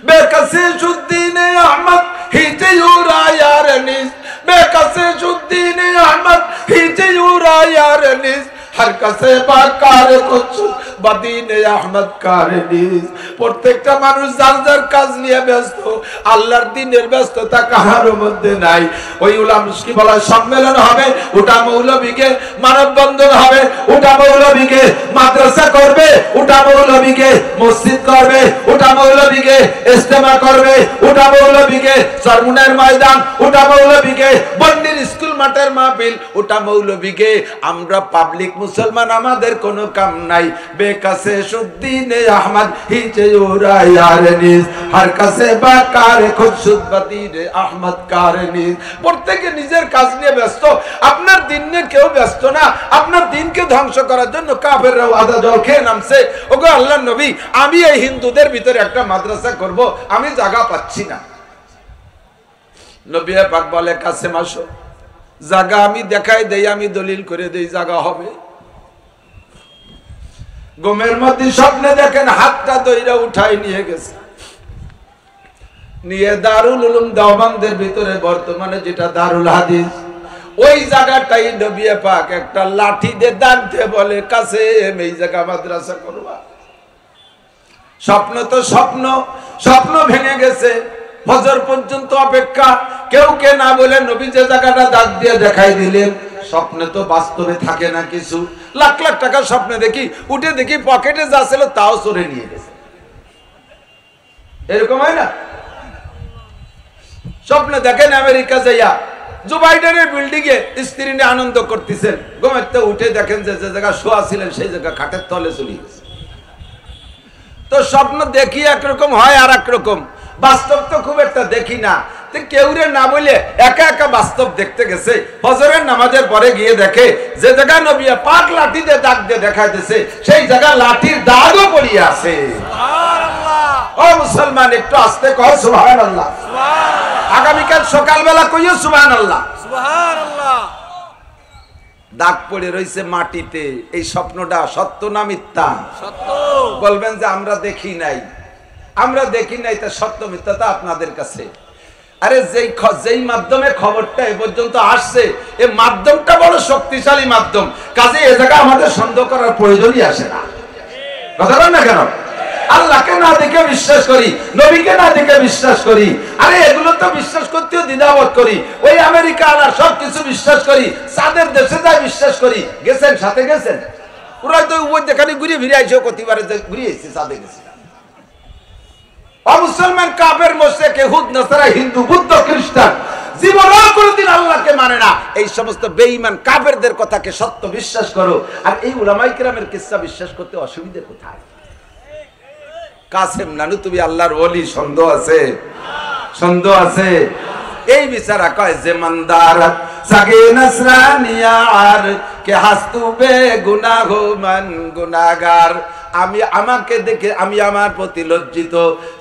বেকাসিসুদ্দিন আহমদ হিজুরা ইয়ার নিস, বেকাসিসুদ্দিন আহমদ হিজুরা ইয়ার নিস, हर कसे बाकार कुछ बदीन अहमद कारिस। প্রত্যেকটা মানুষ যার যার কাজ নিয়ে ব্যস্ত, আল্লাহর দ্বীনের ব্যস্ততা কাহার মধ্যে নাই। ওই উলামা কি বলা সম্মেলন হবে, ওটা মৌলবীকে মানববন্ধন হবে, ওটা মৌলবীকে মাদ্রাসা করবে, ওটা মৌলবীকে মসজিদ করবে, ওটা মৌলবীকে ইজতেমা করবে, ওটা মৌলবীকে সরমুনের ময়দান, ওটা মৌলবীকে বন্দির স্কুল মাঠের মাহফিল, ওটা মৌলবীকে। আমরা পাবলিক মুসলমান, আমাদের কোনো কাম নাই। বেকাসে সুদ্দিন আহমদ হিজে উরা ইয়ার নিস, হর কাসে বাকার খুদ সুদবদিন আহমদ কারনিস। প্রত্যেকে নিজের কাজ নিয়ে ব্যস্ত, আপনার দিন নিয়ে কেউ ব্যস্ত না। আপনার দিনকে ধ্বংস করার জন্য কাফেররা আদা জল খেয়ে নামছে। ওগো আল্লাহর নবী, আমি এই হিন্দুদের ভিতরে একটা মাদ্রাসা করব, আমি জায়গা পাচ্ছি না। নবী পাক বলে, কাসেম আসো, জায়গা আমি দেখাই দেই, আমি দলিল করে দেই, জায়গা হবে। ঘুমের মধ্যে স্বপ্নে দেখেন হাতটা দইরা উঠাই নিয়ে গেছে, নিয়ে দারুল উলুম দেওবন্দের ভিতরে বর্তমানে যেটা দারুল হাদিস, ওই জায়গাটাই নবী পাক একটা লাঠি দিয়ে দাঁড়তে বলে, কাসেম এই জায়গা মাদ্রাসা করবা। স্বপ্ন তো স্বপ্ন, স্বপ্ন ভেঙে গেছে। ফজর পর্যন্ত অপেক্ষা, কেউ কে না বলে নবী যে জায়গাটা দাগ দিয়ে দেখাই দিলেন। স্বপ্নে তো বাস্তবে থাকে না কিছু। লাখ লাখ টাকা স্বপ্নে দেখি, উঠে দেখি পকেটে যা ছিল তাও চোরে নিয়ে গেছে। এরকম হয় না? স্বপ্নে দেখেন আমেরিকা যাইয়া জো বাইডেনের বিল্ডিং এ স্ত্রী নিয়ে আনন্দ করতেছেন, ঘুমের তো উঠে দেখেন যে যে জায়গা শোয়া ছিলেন সেই জায়গা খাটের তলে চলে গেছে। তো স্বপ্ন দেখি একরকম হয়, আর একরকম বাস্তব তো খুব একটা দেখি না। কেউ রে না বলে একা একা বাস্তব দেখতে গেছে। ফজরের নামাজের পরে গিয়ে দেখে যে জায়গা নবী পাক লাঠি দিয়ে দাগ দিয়ে দেখাইতেছে, সেই জায়গা লাঠির দাগও পড়িয়ে আছে। ও মুসলমান, একটু আস্তে কহ সুবহানাল্লাহ। আগামীকাল সকালবেলা কইও সুবহানাল্লাহ। দাগ পড়ে রয়েছে মাটিতে। এই স্বপ্নটা সত্য না মিথ্যা? সত্য। বলবেন যে আমরা দেখি নাই, আমরা দেখি নাই, তা সত্য মিথ্যা তা আপনাদের কাছে। আরে যেই মাধ্যমে খবরটা এ পর্যন্ত আসছে, এই মাধ্যমটা বড় শক্তিশালী মাধ্যম। কাজে এ জায়গা আমাদের সন্দেহ করার প্রয়োজনই আসে না। কথা বল না কেন? আল্লাহকে না দেখে বিশ্বাস করি, নবীকে না দেখে বিশ্বাস করি। আরে এগুলো তো বিশ্বাস করতেও দ্বিধাবোধ করি। ওই আমেরিকা আর সবকিছু বিশ্বাস করি, চাঁদের দেশে যাই বিশ্বাস করি। গেছেন, সাথে গেছেন? ওরা তো ওই যেখানে ঘুরে ফিরে আইসে, কতিবারে ঘুরে এসেছে, চাঁদে গেছে। মুসলমান, কাফের, মুশরিক, ইহুদ, নাসারা, হিন্দু, বুদ্ধ, খ্রিস্টান জীবনেও কোনদিন আল্লাহকে মানে না। এই সমস্ত বেঈমান কাফেরদের কথাকে সত্য বিশ্বাস করো, আর এই উলামায়ে কেরামের কিসসা বিশ্বাস করতে অসুবিধা কোথায়? কাসেম নানু তুমি আল্লাহর ওলি, সন্দেহ আছে? সন্দেহ আছে? এই বিচারা কয় যে মন্দার সাগে নসরানিয়া আর কে হাস্তু বে গুনাহ মান গুনাহগার। আমি আমাকে দেখে আমি আমার প্রতি লজ্জিত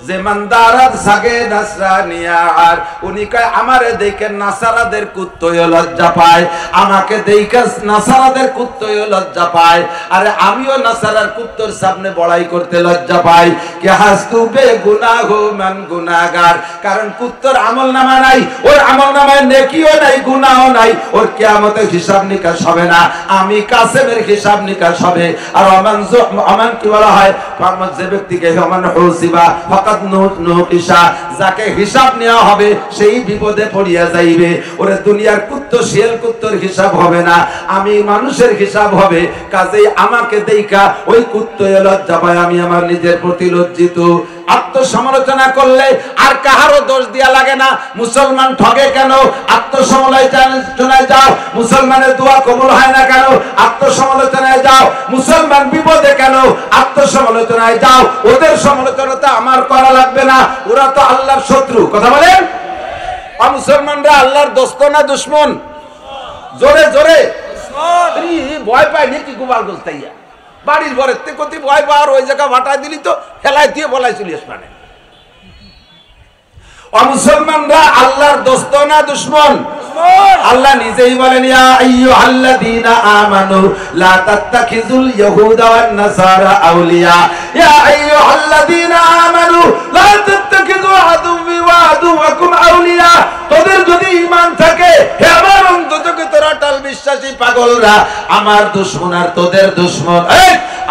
যে মানদারাত সাগে নাসরানিয়া আর উনি কয় আমারে দেখে নাসারাদের কুত্তয় লজ্জা পায় আমাকে দেখে নাসারাদের কুত্তয় লজ্জা পায় আরে আমিও নাসারার কুত্তর সামনে বড়াই করতে লজ্জা পাই কে হাসতুবে গুনাহ মান গুনাহগার কারণ কুত্তর আমলনামা নাই ওর আমলনামায় নেকিও নাই গুনাহও নাই ওর কিয়ামতে হিসাব নিকাশ হবে না আমি কাসেমের হিসাব নিকাশ হবে আর আমান কি বলা হয় ফারমান যে ব্যক্তিকে আমান হুসিবা ফাকাত নুকিশা যাকে হিসাব নেওয়া হবে সেই বিপদে পড়িয়া যাইবে ওরে দুনিয়ার কুত্ত শিয়াল কুত্তর হিসাব হবে না আমি মানুষের হিসাব হবে কাজেই আমাকে দেইখা ওই কুত্তয় লজ্জা পায় আমি আমার নিজের প্রতি লজ্জিত আত্মসমালোচনা করলে আর কাহারও দোষ দিয়া লাগে না মুসলমান ঠগে কেন আত্মসমালোচনায় যাও মুসলমানের দোয়া কবুল হয় না কেন আত্মসমালোচনায় যাও মুসলমান বিপদে কেন আত্মসমালোচনায় যাও ওদের সমালোচনাটা আমার করা লাগবে না ওরা তো আল্লাহর শত্রু কথা বলেন আর মুসলমানরা আল্লাহর দোস্ত না দুশমন জোরে জোরে ভয় পায় নাকি গোপাল গোস্তাইয়া বাড়ির ঘরের থেকে কতি ভয় পাওয়ার ওই জায়গা ভাটায় দিলি তো ফেলাই দিয়ে বলাই চলিস মানে মুসলমানরা আল্লাহর দোস্ত না দুশমন আল্লাহ নিজেই বলেন ইয়া আইয়ুহাল্লাযীনা আমানু লা তাত্তাখিযুল ইয়াহুদা ওয়ান নাসারা আউলিয়া ইয়া আইয়ুহাল্লাযীনা আমানু লা তাত্তাখিযু আদুওয়ি ওয়া আদুওয়াকুম আউলিয়া তোদের যদি ঈমান থাকে হে আমার অন্ততকে তোরা টাল বিশ্বাসী পাগলরা আমার দুশমন আর তোদের দুশমন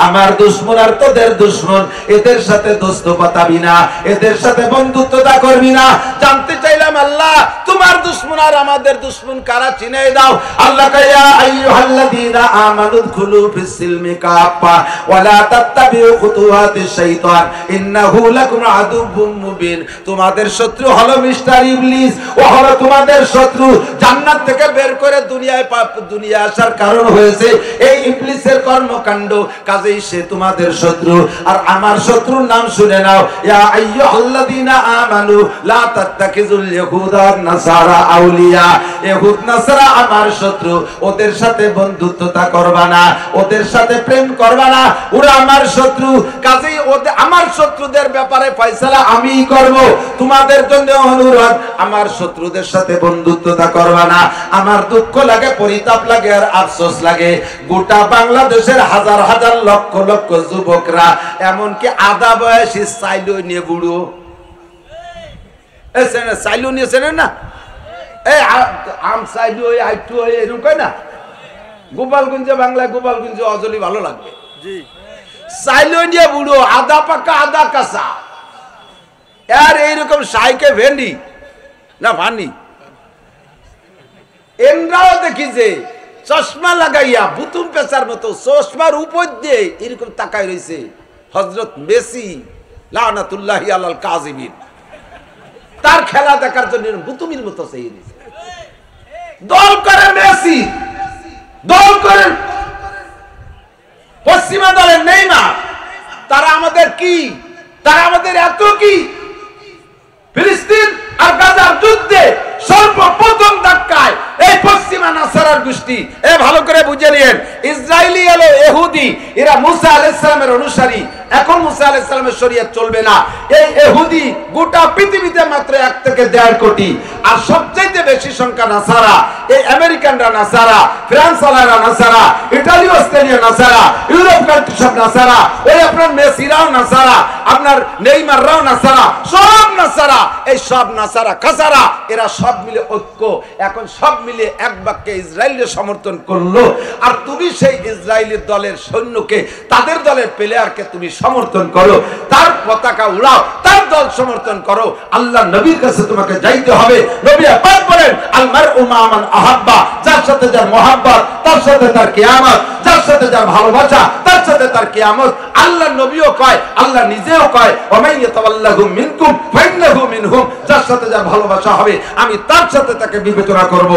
আমার দুশমন আর তোদের দুশমন এদের সাথে দোস্ত পাতাবি না এদের সাথে বন্ধুত্বতা করবি না জানতে চাইলাম আল্লাহ তোমার দুশমন আর আমাদের দুশমন কারা চিনে দাও আল্লাহ কয়া আইয়ুহাল্লাযীনা আমানু দুখুলু ফিস সিলমি কাফা ওয়া লা তাত্তাবিউ খুতুওয়াতিশ শাইতান ইন্নাহু লাকুম আদুউম মুবিন তোমাদের শত্রু হলো মিস্টার ইবলিস ও হলো তোমাদের শত্রু জান্নাত থেকে বের করে দুনিয়া আসার কারণ হয়েছে এই ইবলিসের কর্মকাণ্ড কাজেই সে তোমাদের শত্রু আর আমার শত্রুর নাম শুনে নাও ইয়া আইয়ুহাল্লাযীনা আমানু লা তাত্তাখিযুল ইয়াহুদা ওয়ান নাসারা আউলিয়া ইহুদ নাসারা আমার শত্রু ওদের সাথে বন্ধুত্বতা করবা না ওদের সাথে প্রেম করবা না ওরা আমার শত্রু কাজেই ওদের আমার শত্রুদের ব্যাপারে ফয়সালা আমিই করব তোমাদের জন্য অনুরোধ আমার শত্রুদের সাথে বন্ধুত্বতা করবা না আমার দুঃখ লাগে পরিতাপ লাগে আর আফসোস লাগে গোটা বাংলাদেশের হাজার হাজার লক্ষ লক্ষ যুবকরা এমনকি আধা বয়সী সাইলো নিয়ে বুড়ো সাইলো নিয়েছেন না আম সাইলো আইটু এরকম কয় না গোপালগঞ্জে বাংলায় গোপালগঞ্জে অজলি ভালো লাগবে সাইলো নিয়ে বুড়ো আধা পাকা আধা কাঁচা আর এইরকম সাইকে ভেন্ডি না ভানি এমরাও দেখি যে চশমা লাগাইয়া বুতুম পেঁচার মতো চশমার উপর দিয়ে এরকম তাকায় রয়েছে হযরত মেসি লানাতুল্লাহি আলাল কাযিবিন তার খেলা দেখার জন্য বুতুমির মতো সেই রয়েছে দল করে মেসি দল করে পশ্চিমা দলের নেইমার তারা আমাদের কি তারা আমাদের এত কি ফিলিস্তিন আর গাজার যুদ্ধে সর্বপ্রথম ধাক্কায় এই পশ্চিমা নাসারার গোষ্ঠী ভালো করে বুঝে নিয়েন ইসরায়েলি হলো ইহুদি এরা মুসা আলাইহিস সালামের অনুসারী এখন মুসা আলাইহিস সালামের শরীয়ত চলবে না এই ইহুদি গোটা পৃথিবীতে মাত্র 1 থেকে 1.5 কোটি আর সবচেয়ে বেশি সংখ্যা নাসারা এই আমেরিকানরা নাসারা ফ্রান্স ওয়ালারা নাসারা ইতালি অস্ট্রেলিয়া নাসারা ইউরোপ কান্ট্রি সব নাসারা ওই আপনার মেসিরাও নাসারা আপনার নেইমাররাও নাসারা সব নাসারা এই সব নাসারা কাসারা এরা সব মিলে ঐক্য এখন সব মিলে এক বাক্যে ইসরায়েলের সমর্থন করলো আর তুমি সেই ইসরায়েলি দলের সৈন্যকে তাদের দলের প্লেয়ারকে তুমি সমর্থন করো তার পতাকা উড়াও তার দল সমর্থন করো আল্লাহ নবীর কাছে তোমাকে যাইতে হবে নবী পাক বলেন আল মারউ মা মান আহাব্বা যার সাথে যার মহব্বত তার সাথে তার কিয়ামত যার সাথে যার ভালোবাসা তার সাথে তার কিয়ামত আল্লাহ নবীও কয় আল্লাহ নিজেও কয় ওমাই ইয়াতাওয়াল্লাহু মিনকুম ফাইন্নাহু মিনহুম যার সাথে যার ভালোবাসা হবে আমি তার সাথে তাকে বিবেচনা করব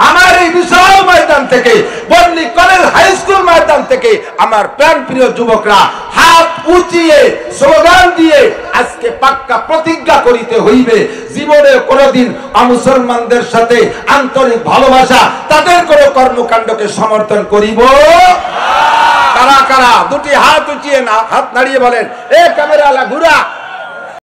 আমার এই বিশাল ময়দান থেকে বন্নি কলেজ হাই স্কুল ময়দান থেকে আমার প্রাণপ্রিয় যুবকরা হাত উঁচিয়ে স্লোগান দিয়ে আজকে পাক্কা প্রতিজ্ঞা করিতে হইবে জীবনে কোনোদিন মুসলমানদের সাথে আন্তরিক ভালোবাসা তাদের কোনো কর্মকাণ্ডকে সমর্থন করিব কারা কারা দুটি হাত উঁচিয়ে না হাত নাড়িয়ে বলেন এ ক্যামেরাওয়ালা ঘুরা